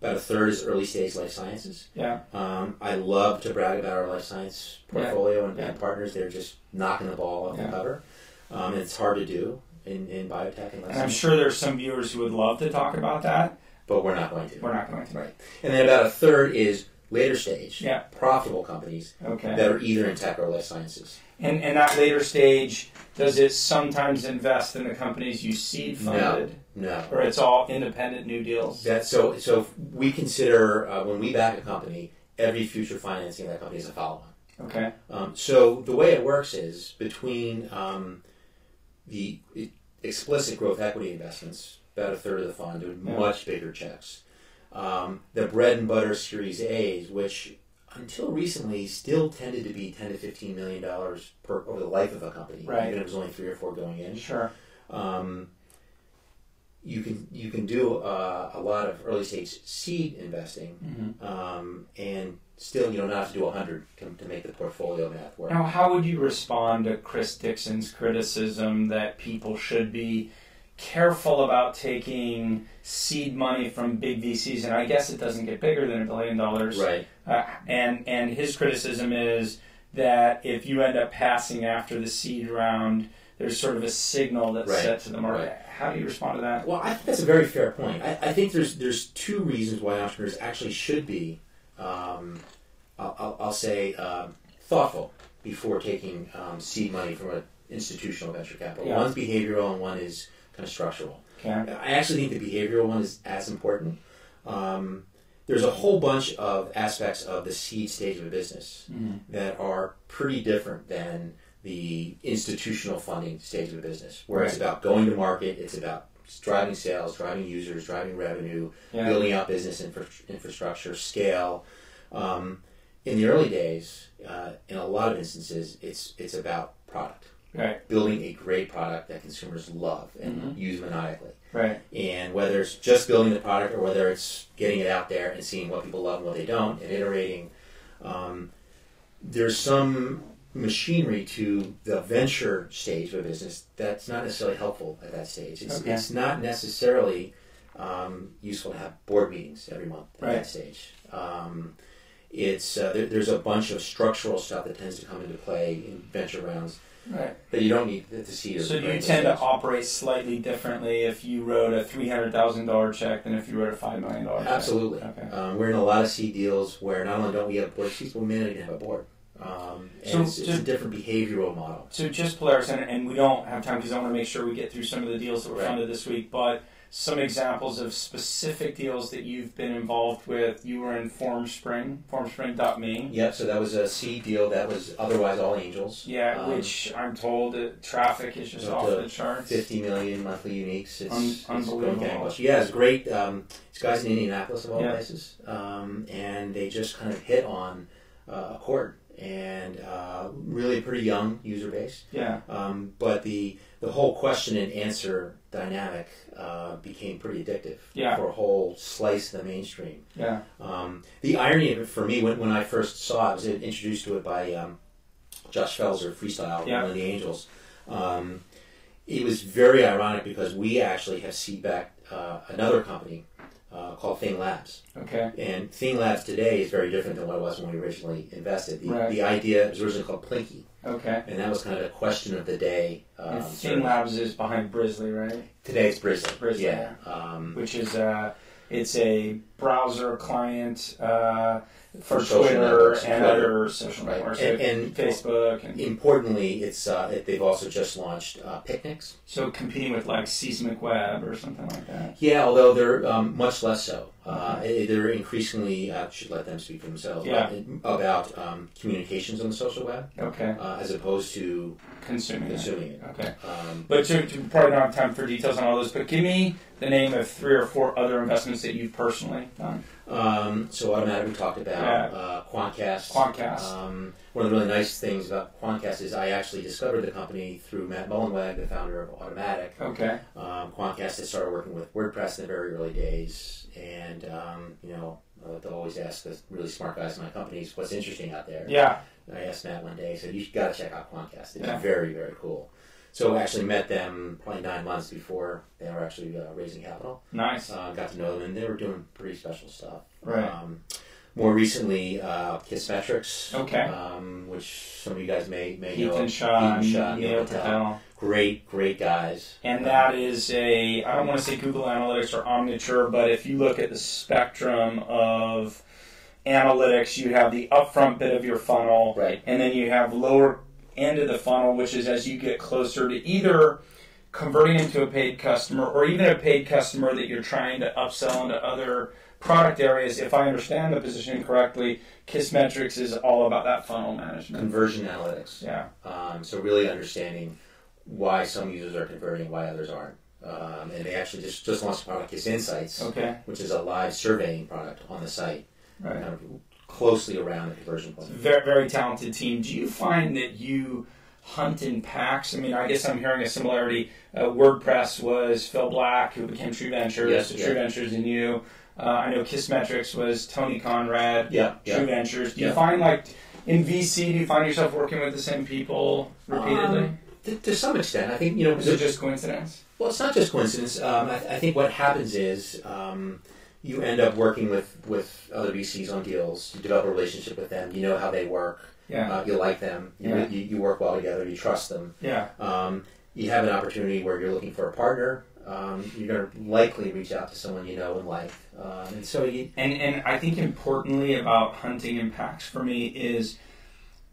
About a third is early stage life sciences. Yeah. I love to brag about our life science portfolio and partners. They're just knocking the ball off the cover. And it's hard to do in biotech and life science. I'm sure there's some viewers who would love to talk about that. But we're not going to. Right. And then about a third is later stage, profitable companies that are either in tech or life sciences. And that later stage, does it sometimes invest in the companies you seed funded? No. Or it's all independent new deals? So we consider, when we back a company, every future financing of that company is a follow-on. Okay. So the way it works is between the explicit growth equity investments, about a third of the fund, doing much bigger checks. The bread and butter Series A's, which until recently still tended to be $10 to $15 million over the life of a company, even if it was only 3 or 4 going in. Sure. You can do a lot of early stage seed investing, and still not have to do 100 to make the portfolio math work. Now, how would you respond to Chris Dixon's criticism that people should be careful about taking seed money from big VCs, and I guess it doesn't get bigger than $1 billion. Right. And his criticism is that if you end up passing after the seed round, there's sort of a signal that's set to the market. Right. How do you respond to that? Well, I think that's a very fair point. I think there's two reasons why entrepreneurs actually should be, I'll say, thoughtful before taking seed money from an institutional venture capital. Yeah. One's behavioral and one is kind of structural. Okay. I actually think the behavioral one is as important. There's a whole bunch of aspects of the seed stage of a business that are pretty different than the institutional funding stage of a business, where it's about going to market, it's about driving sales, driving users, driving revenue, building out business infrastructure, scale. In the early days, in a lot of instances, it's about product. Right. Building a great product that consumers love and use maniacally. Right. And whether it's just building the product or whether it's getting it out there and seeing what people love and what they don't and iterating, there's some machinery to the venture stage of a business that's not necessarily helpful at that stage. It's not necessarily useful to have board meetings every month at that stage. There's a bunch of structural stuff that tends to come into play in venture rounds that you don't need to see. So do you tend to operate slightly differently if you wrote a $300,000 check than if you wrote a $5 million check? Absolutely. Okay. We're in a lot of seed deals where not only don't we have board seats, but we may not even have a board. It's a different behavioral model. So just Polaris, and we don't have time because I want to make sure we get through some of the deals that were funded this week, but some examples of specific deals that you've been involved with. You were in formspring.me. Yep, so that was a seed deal that was otherwise all angels. Yeah, which I'm told traffic is just off the charts. 50 million monthly uniques. It's unbelievable. Yeah, it's great. It's guys in Indianapolis of all places. And they just kind of hit on a chord. And really pretty young user base. Yeah. But the whole question and answer dynamic became pretty addictive for a whole slice of the mainstream. Yeah. The irony of it for me, when I first saw it, I was introduced to it by Josh Felser, Freestyle, one of the Angels. It was very ironic because we actually have seed-backed another company called Thing Labs. Okay. And Thing Labs today is very different than what it was when we originally invested. The idea was originally called Plinky. Okay. And that was kind of a question of the day. Thing Labs is behind Brizzly, right? Today it's Brizzly. Brizzly, yeah. Which is it's a browser client for Twitter and other social networks, and Facebook. And importantly, it's they've also just launched picnics. So competing with like Seismic Web or something like that. Yeah, although they're much less so. They're increasingly, I should let them speak for themselves, about communications on the social web, as opposed to consuming it. Okay. But you probably don't have time for details on all those, but give me the name of 3 or 4 other investments that you've personally done. So Automatic we talked about, Quantcast. One of the really nice things about Quantcast is I actually discovered the company through Matt Mullenweg, the founder of Automatic. Okay. Quantcast had started working with WordPress in the very early days, and they'll always ask the really smart guys in my companies what's interesting out there. Yeah. I asked Matt one day, he said, "You've got to check out Quantcast. It's very, very cool." So I actually met them probably 9 months before they were actually raising capital. Nice. Got to know them, and they were doing pretty special stuff. Right. More recently, Kissmetrics, which some of you guys may know. Ethan Shaw, Neil Patel. Great guys. And that is I don't want to say Google Analytics or Omniture, but if you look at the spectrum of analytics, you have the upfront bit of your funnel, and then you have lower end of the funnel, which is as you get closer to either converting into a paid customer or even a paid customer that you're trying to upsell into other product areas. If I understand the positioning correctly, Kissmetrics is all about that funnel management. Conversion analytics. Yeah. So really understanding why some users are converting, why others aren't. And they actually just launched a product, Kiss Insights, which is a live surveying product on the site. Right. Kind of closely around the conversion point. Very, very talented team. Do you find that you hunt in packs? I mean, I guess I'm hearing a similarity. WordPress was Phil Black, who became True Ventures, True Ventures and you. I know Kissmetrics was Tony Conrad, True Ventures. Do you find, like, in VC, do you find yourself working with the same people repeatedly? To some extent. I think, is it just coincidence? Well, it's not just coincidence. I think what happens is you end up working with other VCs on deals. You develop a relationship with them. You know how they work. Yeah. You like them. You work well together. You trust them. Yeah. You have an opportunity where you're looking for a partner. You're going to likely reach out to someone you know and like. And so and I think importantly about hunting impacts for me is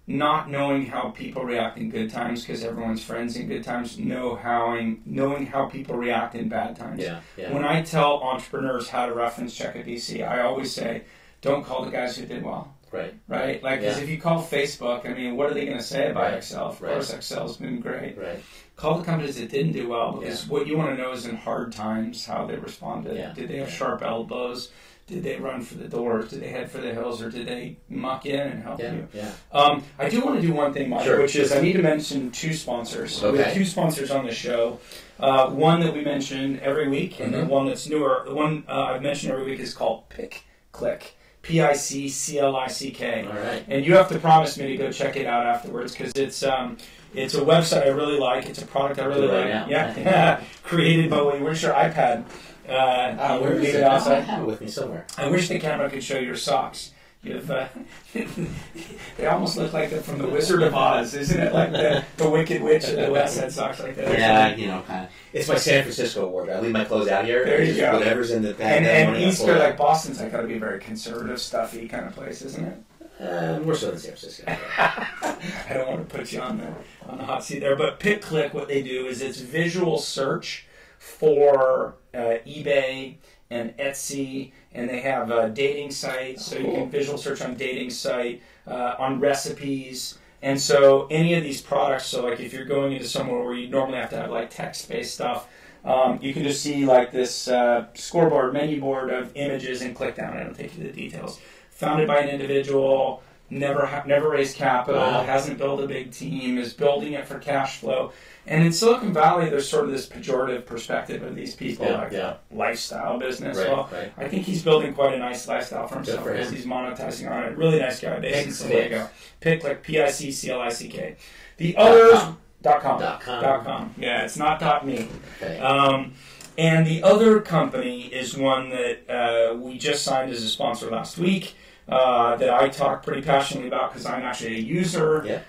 not knowing how people react in good times because everyone's friends in good times, knowing how people react in bad times. Yeah. When I tell entrepreneurs how to reference check a VC, I always say, don't call the guys who did well. Right? Like, because if you call Facebook, I mean, what are they going to say about Excel? Of course, Excel's been great. Right. Call the companies that didn't do well, because what you want to know is in hard times how they responded. Yeah. Did they have sharp elbows? Did they run for the doors? Did they head for the hills? Or did they muck in and help you? Yeah. I do want to do one thing, Mike, which is I need to mention two sponsors. Okay. We have two sponsors on the show. One that we mention every week, and then one that's newer. The one I've mentioned every week is called PickClick. PickClick. All right. And you have to promise me to go check it out afterwards, because it's a website I really like. It's a product I really like. Yeah. Created by, where's your iPad? Where is it? I have it with me somewhere. I wish the camera could show your socks. They almost look like they're from the Wizard of Oz, isn't it? Like the Wicked Witch of the West had socks like that. Yeah, kind of. It's my San Francisco wardrobe. I leave my clothes out here. There you go. Whatever's in the bag. And Easter, like Boston's, like got to be a very conservative, stuffy kind of place, isn't it? More so than San Francisco. I don't want to put you on the hot seat there, but PickClick, what they do is it's visual search for eBay and Etsy, and they have a dating sites, so you can visual search on dating site, on recipes, and so any of these products, so like if you're going into somewhere where you normally have to have like text-based stuff, you can just see like this scoreboard, menu board of images and click down, and it'll take you to the details. Founded by an individual, never raised capital, hasn't built a big team, is building it for cash flow. And in Silicon Valley, there's sort of this pejorative perspective of these people, lifestyle business. Right. I think he's building quite a nice lifestyle for himself because he's monetizing on it. Really nice guy based in San Diego. PickClick, PickClick. The others, .com. Yeah, it's not .me. Okay. And the other company is one that we just signed as a sponsor last week. That I talk pretty passionately about because I'm actually a user. Yeah.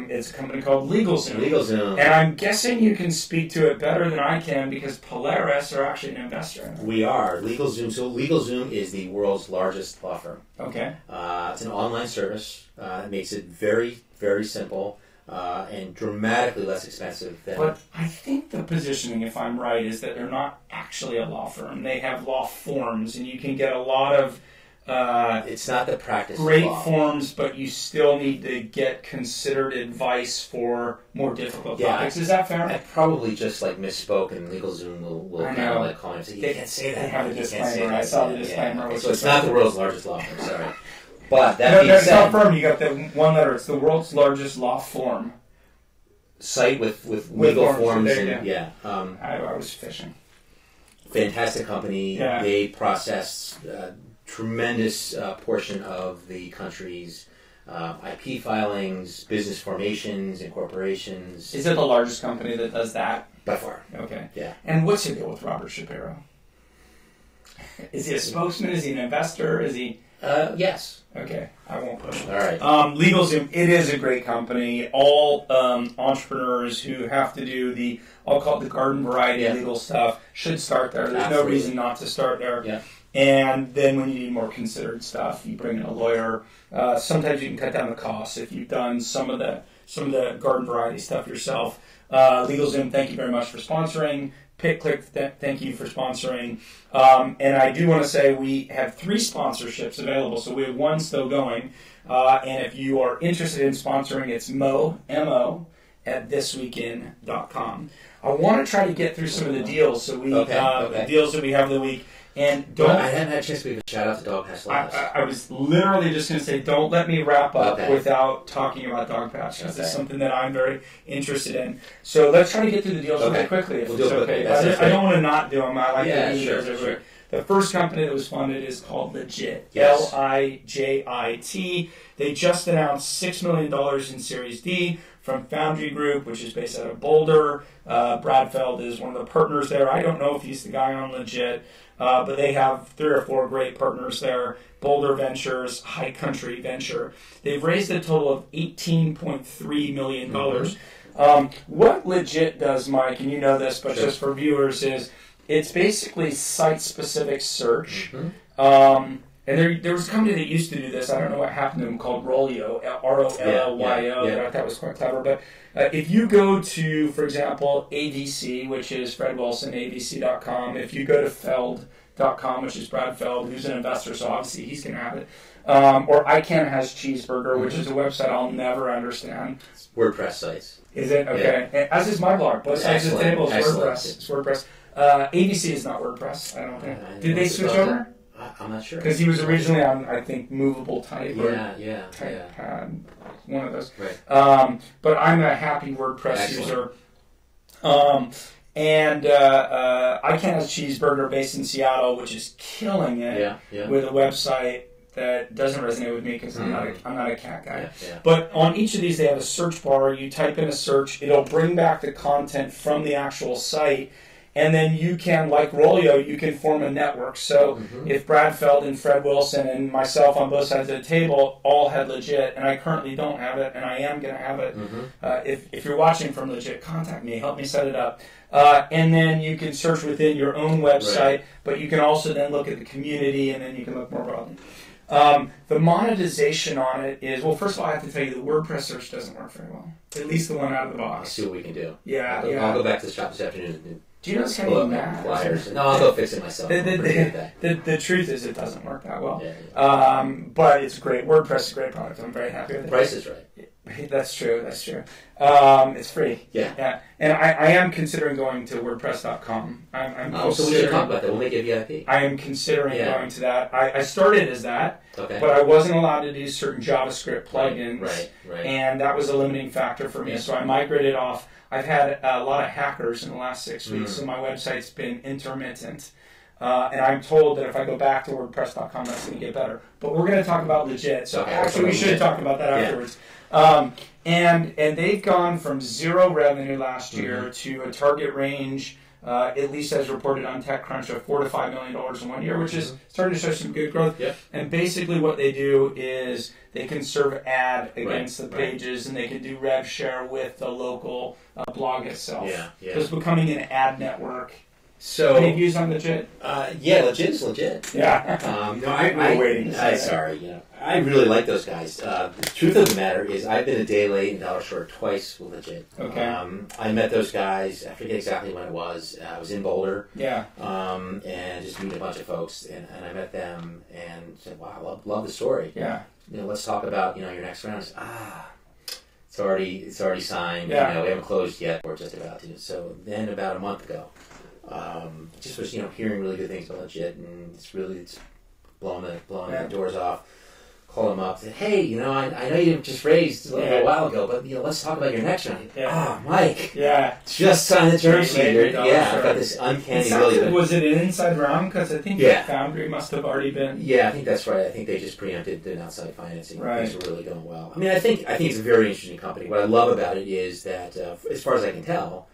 It's a company called LegalZoom. LegalZoom. And I'm guessing you can speak to it better than I can because Polaris are actually an investor in it. We are. LegalZoom. So LegalZoom is the world's largest law firm. Okay. It's an online service. It makes it very, very simple and dramatically less expensive than... But I think the positioning, if I'm right, is that they're not actually a law firm. They have law forms, and you can get a lot of... it's not the practice great of law. forms, but you still need to get considered advice for more difficult topics. Is that fair? I probably just misspoke, and LegalZoom will kind of call him and say, you can't say that. They have a disclaimer. I saw the disclaimer. Yeah. So it's not the world's largest law firm, sorry. But that being it's said... not firm. You got the one letter. It's the world's largest law form. Site with legal forms. I was fishing. Fantastic company. Yeah. They process tremendous portion of the country's IP filings, business formations, incorporations. Is it the largest company that does that? By far. Okay. Yeah. And what's your deal with Robert Shapiro? Is he a spokesman? Is he an investor? Is he... Yes. Okay, I won't push it. All right. LegalZoom, it is a great company. All entrepreneurs who have to do I'll call it the garden variety legal stuff, should start there. There's no reason not to start there. Yeah. And then when you need more considered stuff, you bring in a lawyer. Sometimes you can cut down the costs if you've done some of the garden variety stuff yourself. LegalZoom, thank you very much for sponsoring. PickClick, thank you for sponsoring. And I do want to say we have 3 sponsorships available, so we have one still going. And if you are interested in sponsoring, it's mo at thisweekin.com. I want to try to get through some of the deals, so the deals that we have of the week. And I haven't had a chance to give a shout out to Dog Patch Labs. I was literally just going to say, don't let me wrap up without talking about Dog Patch, because it's something that I'm very interested in. So let's try to get through the deals really quickly, if it's okay. I don't want to not do them. I like to do those. Sure. The first company that was funded is called Lijit, Lijit. They just announced $6 million in Series D from Foundry Group, which is based out of Boulder. Brad Feld is one of the partners there. I don't know if he's the guy on Lijit, but they have 3 or 4 great partners there. Boulder Ventures, High Country Venture. They've raised a total of $18.3 million. What Lijit does, Mike, and you know this, but just for viewers, is it's basically site-specific search. And there was a company that used to do this. I don't know what happened to them, called Rolio, R-O-L-L-Y-O. I thought that was quite clever. But if you go to, for example, AVC, which is Fred Wilson, avc.com. If you go to Feld.com, which is Brad Feld, who's an investor, so obviously he's going to have it. Or ICANN has Cheeseburger, which is a website I'll never understand. WordPress sites. Is it? Okay. Yeah. As is my blog. Both sides of the table is Excellent. WordPress. It's WordPress. AVC is not WordPress, I don't think. Did they switch over? I'm not sure. Because he was originally on, I think, Movable Type or Typepad, one of those. Right. But I'm a happy WordPress user. And ICANN has Cheeseburger based in Seattle, which is killing it with a website that doesn't resonate with me because I'm not a cat guy. But on each of these, they have a search bar. You type in a search. It'll bring back the content from the actual site. And then you can, like Rolio, you can form a network. So if Brad Feld and Fred Wilson and myself on both sides of the table all had Lijit, and I currently don't have it, and I am going to have it, if you're watching from Lijit, contact me, help me set it up. And then you can search within your own website, but you can also then look at the community, and then you can look more broadly. The monetization on it is, well, first of all, I have to tell you, the WordPress search doesn't work very well. At least the one out of the box. I'll see what we can do. Yeah, I'll go back to the shop this afternoon. Do you know it's kind of mad? Flyers. No, I'll go fix it myself. The truth is it doesn't work that well. But it's great. WordPress is a great product. I'm very happy with it. The price is right. That's true. It's free. Yeah. And I am considering going to WordPress.com. So we should talk about that. We'll make it VIP. I am considering going to that. I started as that, but I wasn't allowed to do certain JavaScript plugins. Right. And that was a limiting factor for me. So I migrated off. I've had a lot of hackers in the last 6 weeks, so my website's been intermittent. And I'm told that if I go back to WordPress.com, that's going to get better. But we're going to talk about Lijit, so actually we should talk about that afterwards. And they've gone from 0 revenue last year to a target range, at least as reported on TechCrunch, of $4 to $5 million in 1 year, which is starting to show some good growth. And basically what they do is they can serve ad against the pages, and they can do rev share with the local blog itself. So it's becoming an ad network. So any views on Lijit? Lijit is legit. I really like those guys. The truth of the matter is I've been a day late and dollar short twice with Lijit. I met those guys, I forget exactly when it was. I was in Boulder. And just meeting a bunch of folks, and I met them and said, wow, love the story. Let's talk about your next round. It's already signed. We haven't closed yet. We're just about to. So then about a month ago, just was hearing really good things about Lijit, and it's blowing the doors off. Call him up, said, hey, I know you just raised a little while ago, but let's talk about your next round. Mike, just signed the term sheet. I've got this uncanny ability. Was it an inside round? Because I think Foundry must have already been. I think that's right. I think they just preempted an outside financing. Things were really going well. I mean, I think it's a very interesting company. What I love about it is that, as far as I can tell,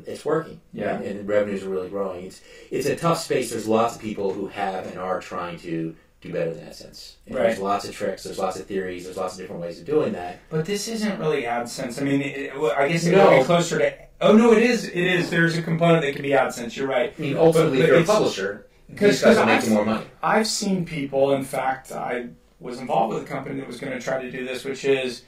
it's working. And the revenues are really growing. It's a tough space. There's lots of people who have and are trying to do better than AdSense. And there's lots of tricks, there's lots of theories, there's lots of different ways of doing that. But this isn't really AdSense. I mean, I guess it would be closer to... Oh, no, it is. It is. There's a component that can be AdSense. You're right. I mean, ultimately, if you're a publisher, these guys are making more money. I've seen people, in fact, I was involved with a company that was going to try to do this, which is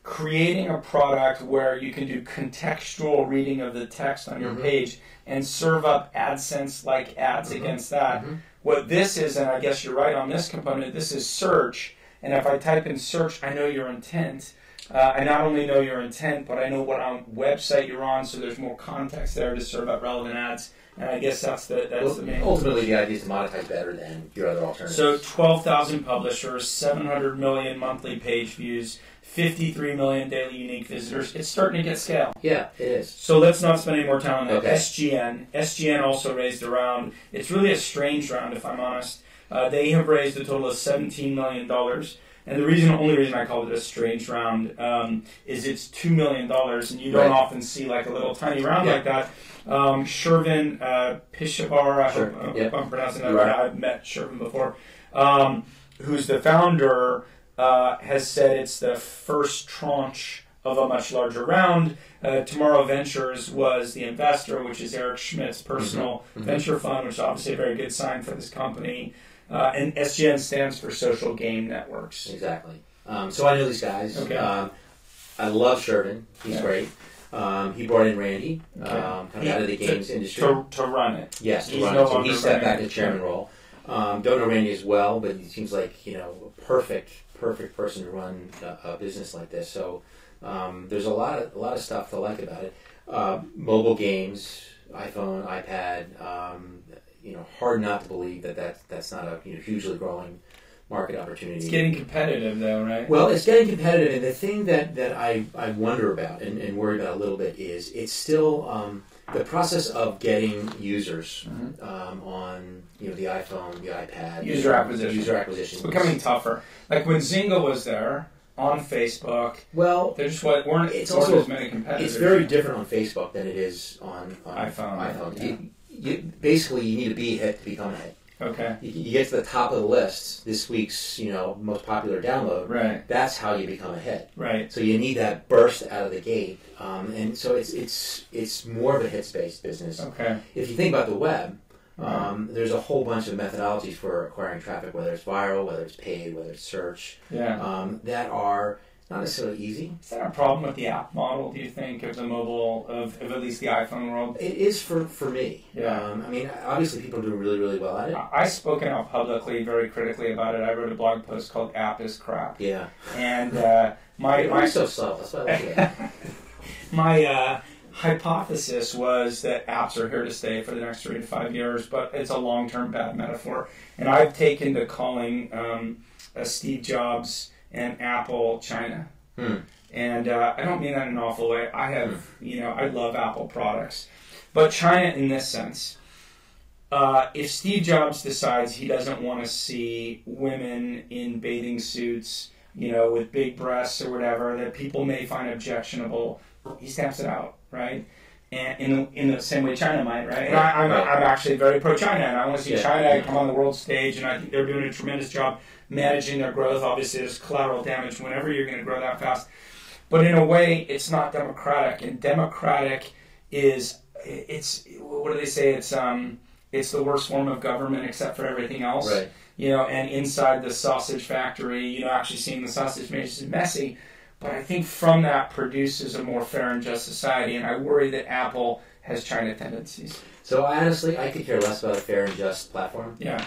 creating a product where you can do contextual reading of the text on your page and serve up AdSense-like ads against that. What this is, and I guess you're right on this component, this is search. And if I type in search, I know your intent. I not only know your intent, but I know what website you're on, so there's more context there to serve up relevant ads. And I guess that's the main. Ultimately, the idea is to monetize better than your other alternatives. So 12,000 publishers, 700 million monthly page views, 53 million daily unique visitors. It's starting to get scale. Yeah, it is. So let's not spend any more time on that. SGN also raised a round. It's really a strange round, if I'm honest. They have raised a total of $17 million. And the only reason I called it a strange round is it's $2 million, and you don't often see like a little tiny round like that. Shervin Pishavar, I hope I'm pronouncing that right. I've met Shervin before, who's the founder, has said it's the first tranche of a much larger round. Tomorrow Ventures was the investor, which is Eric Schmidt's personal venture fund, which is obviously a very good sign for this company. And SGN stands for Social Game Networks. Exactly. So I know these guys. Okay. I love Shervin. He's great. He brought in Randy, coming out of the games industry. To run it. Yes, to run it. So he stepped back to the chairman role. Don't know Randy as well, but he seems like a perfect person to run a business like this. So there's a lot of stuff to like about it. Mobile games, iPhone, iPad. Hard not to believe that's not a hugely growing market opportunity. It's getting competitive, though, right? Well, it's getting competitive, and the thing that I wonder about and worry about a little bit is it's still the process of getting users on the iPhone, the iPad. User acquisition. It's becoming tougher. Like when Zynga was there on Facebook. Well, there just weren't as many competitors. It's very different on Facebook than it is on iPhone. Yeah. Basically, you need to be a hit to become a hit. Okay. You get to the top of the list, this week's most popular download. Right. That's how you become a hit. Right. So you need that burst out of the gate, and so it's more of a hits-based business. Okay. If you think about the web, there's a whole bunch of methodologies for acquiring traffic, whether it's viral, whether it's paid, whether it's search. Yeah. That are not necessarily easy. Is that a problem with the app model, do you think, of the mobile, of at least the iPhone world? It is for me. Yeah. Obviously people do really, really well at it. I've spoken out publicly very critically about it. I wrote a blog post called App is Crap. Yeah. And my so subtle. That's why I like it. My hypothesis was that apps are here to stay for the next 3 to 5 years, but it's a long-term bad metaphor. And I've taken to calling Steve Jobs and Apple China. And I don't mean that in an awful way. I have, I love Apple products. But China in this sense, if Steve Jobs decides he doesn't want to see women in bathing suits, with big breasts or whatever, that people may find objectionable, he stamps it out, right? And in the same way China might, right? And I'm actually very pro-China, and I want to see China come on the world stage, and I think they're doing a tremendous job managing their growth. Obviously, there's collateral damage whenever you're going to grow that fast. But in a way, it's not democratic, and democratic is, what do they say? It's the worst form of government except for everything else. Right. And inside the sausage factory, actually seeing the sausage made is messy. But I think from that produces a more fair and just society, and I worry that Apple has China tendencies. So honestly, I could care less about a fair and just platform. Yeah.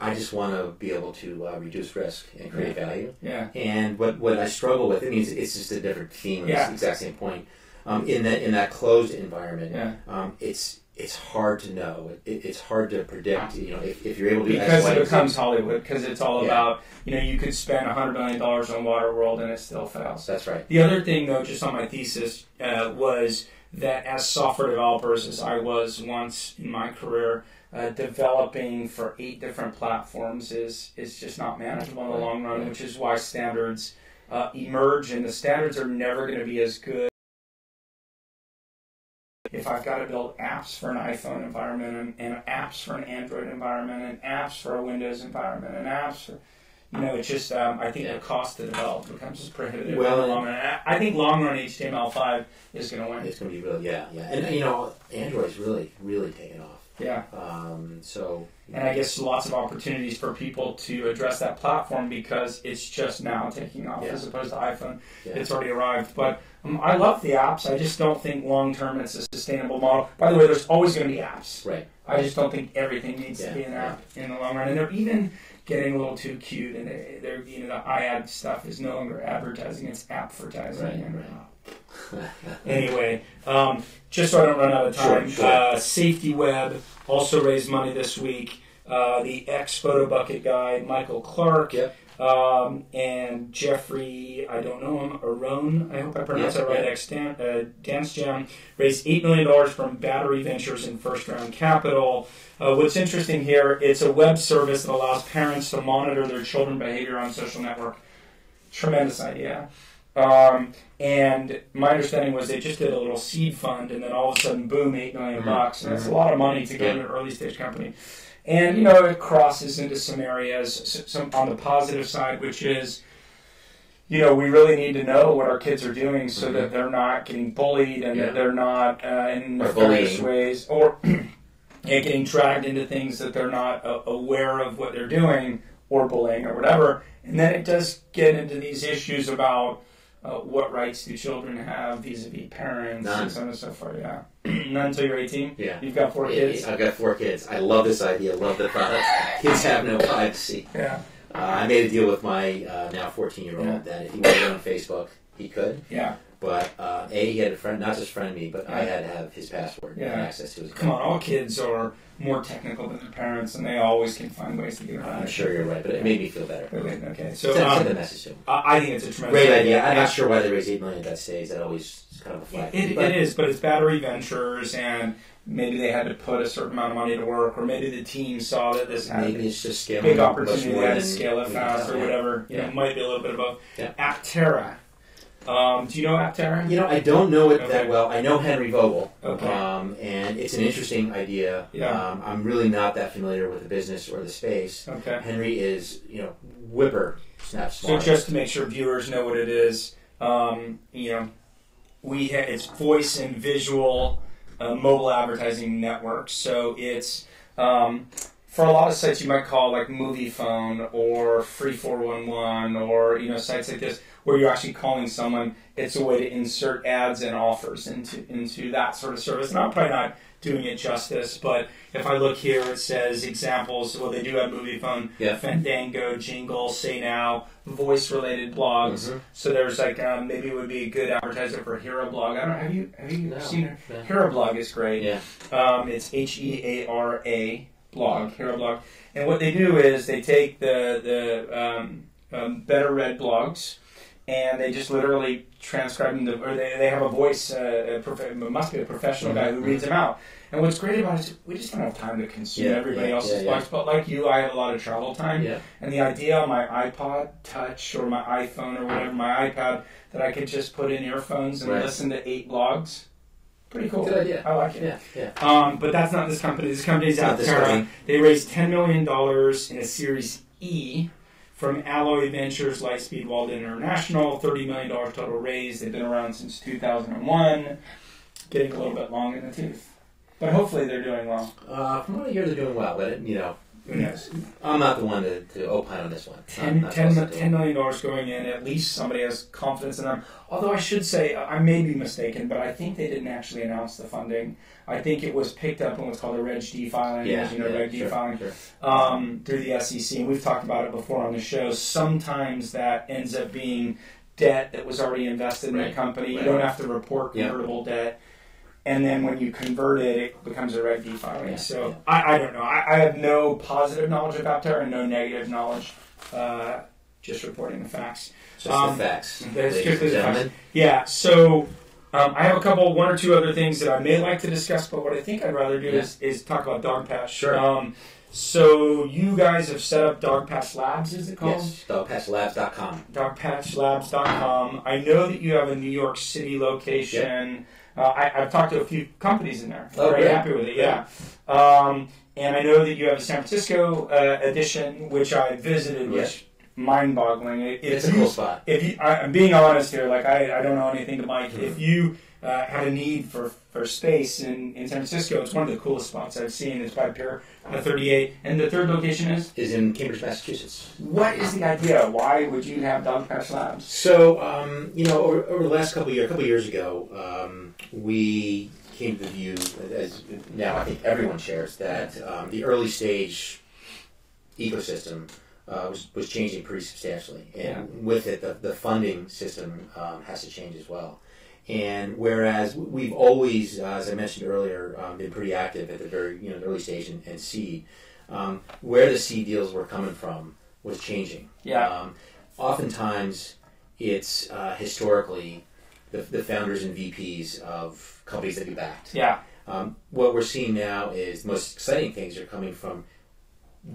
I just want to be able to reduce risk and create value. Yeah. And what I struggle with, it's just a different theme. It's the exact same point. In that closed environment, it's hard to know. It's hard to predict. If you're able to because it becomes Hollywood. Because it's all about you could spend $100 million on Waterworld and it still fails. That's right. The other thing, though, just on my thesis, was that as software developers, as I was once in my career, developing for 8 different platforms is just not manageable in the long run, which is why standards emerge, and the standards are never going to be as good if I've got to build apps for an iPhone environment and apps for an Android environment and apps for a Windows environment and apps for, it's just, I think the cost to develop becomes just prohibitive in the long run. I think long run HTML5 is going to win. It's going to be really, And, Android's really, really taken off. Yeah. And I guess lots of opportunities for people to address that platform because it's just now taking off as opposed to iPhone. Yeah. It's already arrived. But I love the apps. I just don't think long-term it's a sustainable model. By the way, there's always going to be apps. Right. I just don't think everything needs to be an app in the long run. And they're even getting a little too cute. And they're the iAd stuff is no longer advertising. It's appvertising. Right. Anyway, just so I don't run out of time, Sure. SafetyWeb also raised money this week. the ex-Photo Bucket guy, Michael Clark, Yep. and Jeffrey, I don't know him, Aron, I hope I pronounced that right, Dance Jam, raised $8 million from Battery Ventures and First Round Capital. What's interesting here, it's a web service that allows parents to monitor their children's behavior on social network. Tremendous idea. And my understanding was they just did a little seed fund, and then all of a sudden, boom, $8 million. And that's a lot of money to go into an early stage company. And, you know, it crosses into some areas, some on the positive side, which is, you know, we really need to know what our kids are doing so that they're not getting bullied and that they're not in nefarious ways or getting dragged into things that they're not aware of what they're doing or bullying or whatever. And then it does get into these issues about what rights do children have vis-a-vis parents and so on and so forth. Yeah. None until you're 18? Yeah. You've got 4 kids? I've got 4 kids. I love this idea. Love the product. Kids have no privacy. Yeah. I made a deal with my now 14-year-old that if he wanted to go on Facebook, he could. Yeah. But he had a friend, not just friend me, but I had to have his password and access to his account. Come on, all kids are more technical than their parents, and they always can find ways to get around it. I'm sure you're right, but it made me feel better. Okay, so send the message to him. I think it's a tremendous great idea. I'm not sure why they raised $8 million at that stage. That always is kind of a flag. It is, but it's Battery Ventures, and maybe they had to put a certain amount of money to work, or maybe the team saw that this had maybe it's just big opportunity, they had to scale it fast or whatever. You know, it might be a little bit of both. Yeah. Apptera. Do you know Apptera? You know, I don't know it that well. I know Henry Vogel, and it's an interesting idea. Yeah. I'm really not that familiar with the business or the space. Okay. Henry is, you know, whipper-snap smart. So just to make sure viewers know what it is, you know, it's voice and visual mobile advertising networks. So it's for a lot of sites you might call like Movie Phone or Free 411 or, you know, sites like this, where you're actually calling someone. It's a way to insert ads and offers into that sort of service. And I'm probably not doing it justice, but if I look here, it says examples. Well, they do have Movie Phone, Fandango, Jingle, Say Now, voice-related blogs. So there's like maybe it would be a good advertiser for Hero Blog. I don't know. Have you seen it? No. Hero Blog is great. Yeah. It's HEARA blog, Hero Blog, and what they do is they take the better read blogs, and they just literally transcribe them, or they have a voice, it must be a professional guy who reads them out. And what's great about it is we just don't have time to consume everybody else's blogs, but like you, I have a lot of travel time, and the idea on my iPod Touch or my iPhone or whatever, my iPad, that I could just put in earphones and listen to 8 blogs. Pretty cool. Good idea. I like it. Yeah. But that's not this company. This company's Apptera. They raised $10 million in a Series E from Alloy Ventures, Lightspeed, Walden International. $30 million total raised. They've been around since 2001. Getting a little bit long in the tooth. But hopefully they're doing well. From what I hear, they're doing well. But, you know, I'm not the one to opine on this one. $10 million going in. At least somebody has confidence in them. Although I should say, I may be mistaken, but I think they didn't actually announce the funding. I think it was picked up in what's called a Reg D filing, Reg D filing, through the SEC. And we've talked about it before on the show. Sometimes that ends up being debt that was already invested in the company. You don't have to report convertible debt. And then when you convert it, it becomes a Reg D filing. So I don't know. I have no positive knowledge of Apptera and no negative knowledge. Just reporting the facts. Just the facts. Strictly the facts. Yeah. So I have one or two other things that I may like to discuss, but what I think I'd rather do is talk about Dogpatch. Sure. So you guys have set up Dogpatch Labs, is it called? Yes, dogpatchlabs.com. Dogpatchlabs.com. I know that you have a New York City location. I've talked to a few companies in there. Very happy with it, and I know that you have a San Francisco edition, which I visited, which mind-boggling. It's a cool spot. I'm being honest here, like I don't know anything to Mike. If you had a need for space in San Francisco, it's one of the coolest spots I've seen. It's by Pier 38. And the third location is in Cambridge, Massachusetts. What is the idea? Why would you have Dogpatch Labs? So, you know, over the last couple of years ago, we came to the view, as now I think everyone shares, that the early stage ecosystem was changing pretty substantially. And with it, the funding system has to change as well. And whereas we've always, as I mentioned earlier, been pretty active at the very early stage and seed, where the seed deals were coming from was changing. Yeah. Oftentimes, it's historically the founders and VPs of companies that we backed. Yeah. What we're seeing now is the most exciting things are coming from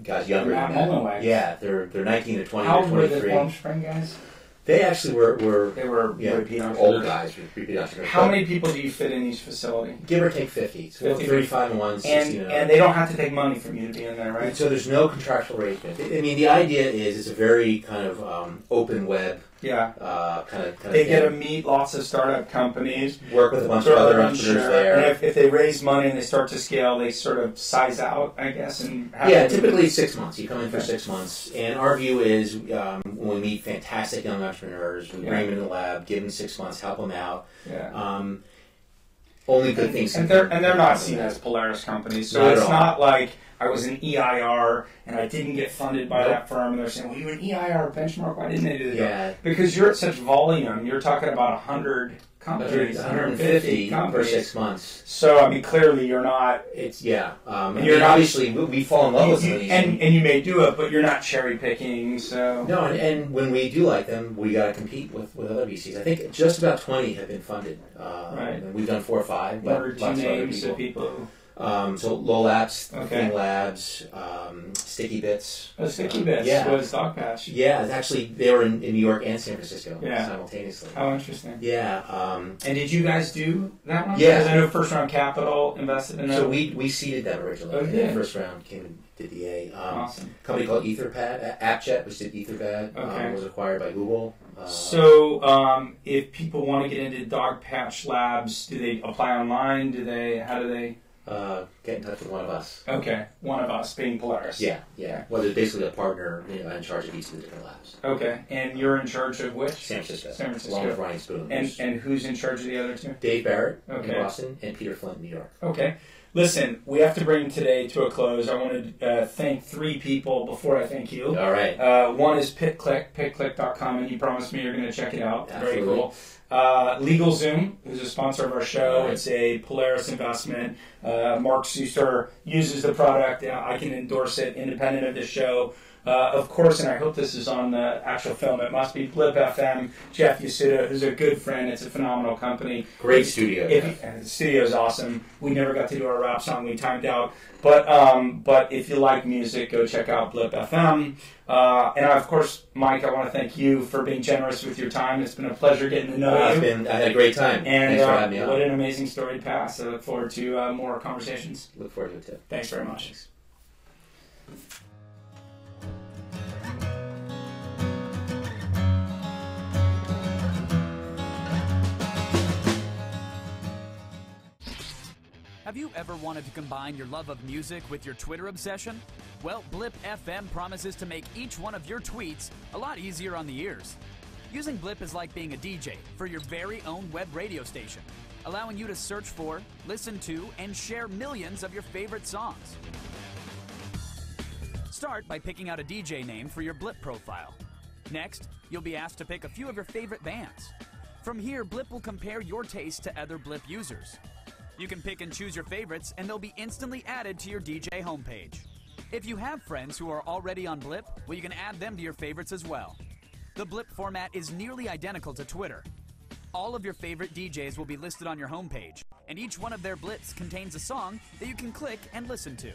guys younger than that. Yeah, they're 19 to 20 How or 23. old were the Formspring guys? They actually were repeat old guys, repeat entrepreneurs. How many people do you fit in each facility? Give or take 50. So 35 and 1, 60 and they don't have to take money from you to be in there, right? So there's no contractual arrangement. I mean, the idea is it's a very kind of open web. Yeah. Kind of they get to meet lots of startup companies. Work with a bunch of other entrepreneurs there. And if they raise money and they start to scale, they sort of size out, I guess. And typically 6 months. You come in for 6 months. And our view is when we meet fantastic young entrepreneurs, we bring them in the lab, give them 6 months, help them out. Yeah. Only good things. And they're not seen as Polaris companies. So it's not like I was an EIR and I didn't get funded by that firm, and they're saying, well, you're an EIR benchmark, why didn't they do that? Yeah. Because you're at such volume, you're talking about 100 companies, 150 companies. For 6 months. So, I mean, clearly you're not... And you're obviously, we fall in love with some of these. And you may do it, but you're not cherry picking, so... No, and when we do like them, we got to compete with other VCs. I think just about 20 have been funded. Right. And we've done 4 or 5. What are 2 names of people? So Low Labs, Thing Labs, Sticky Bits. Oh, Sticky Bits was Dog Patch. Yeah, it's actually they were in New York and San Francisco simultaneously. How interesting. Yeah. And did you guys do that one? Yeah. Because I know First Round Capital invested in that. So we seeded them originally. Oh, and the first round came and did the A. Awesome. A company called Etherpad, AppJet, which did Etherpad, was acquired by Google. So if people want to get into Dog Patch Labs, do they apply online? How do they... Get in touch with one of us. Okay, one of us being Polaris. Yeah. Well, there's basically a partner in charge of each of the different labs. Okay, and you're in charge of which? San Francisco. San Francisco. Along with Ryan Spoon. And who's in charge of the other two? Dave Barrett in Boston and Peter Flint in New York. Okay. Listen, we have to bring today to a close. I want to thank 3 people before I thank you. All right. One is pitclick.com, and you promised me you're going to check it out. Absolutely. Very cool. LegalZoom, who's a sponsor of our show. Right. It's a Polaris investment. Mark Suster uses the product. I can endorse it independent of the show. Of course, and I hope this is on the actual film, it must be Blip FM, Jeff Yasuda, who's a good friend. It's a phenomenal company. Great studio. The studio is awesome. We never got to do our rap song. We timed out. But if you like music, go check out Blip FM. And of course, Mike, I want to thank you for being generous with your time. It's been a pleasure getting to know you. I had a great time. And thanks for having me on. What an amazing story to pass. I look forward to more conversations. Look forward to it too. Thanks very much. Thanks. Have you ever wanted to combine your love of music with your Twitter obsession? Well, Blip FM promises to make each one of your tweets a lot easier on the ears. Using Blip is like being a DJ for your very own web radio station, allowing you to search for, listen to, and share millions of your favorite songs. Start by picking out a DJ name for your Blip profile. Next, you'll be asked to pick a few of your favorite bands. From here, Blip will compare your taste to other Blip users. You can pick and choose your favorites, and they'll be instantly added to your DJ homepage. If you have friends who are already on Blip, well, you can add them to your favorites as well. The Blip format is nearly identical to Twitter. All of your favorite DJs will be listed on your homepage, and each one of their Blips contains a song that you can click and listen to.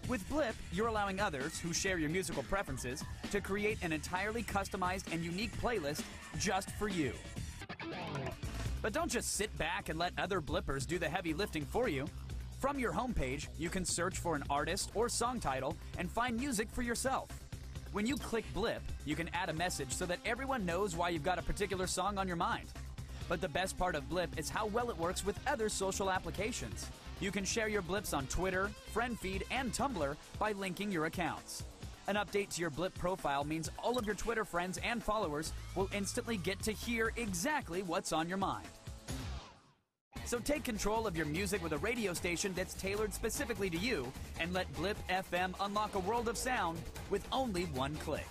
With Blip, you're allowing others who share your musical preferences to create an entirely customized and unique playlist just for you. But don't just sit back and let other Blippers do the heavy lifting for you. From your homepage, you can search for an artist or song title and find music for yourself. When you click Blip, you can add a message so that everyone knows why you've got a particular song on your mind. But the best part of Blip is how well it works with other social applications. You can share your Blips on Twitter, FriendFeed, and Tumblr by linking your accounts. An update to your Blip profile means all of your Twitter friends and followers will instantly get to hear exactly what's on your mind. So take control of your music with a radio station that's tailored specifically to you, and let Blip FM unlock a world of sound with only one click.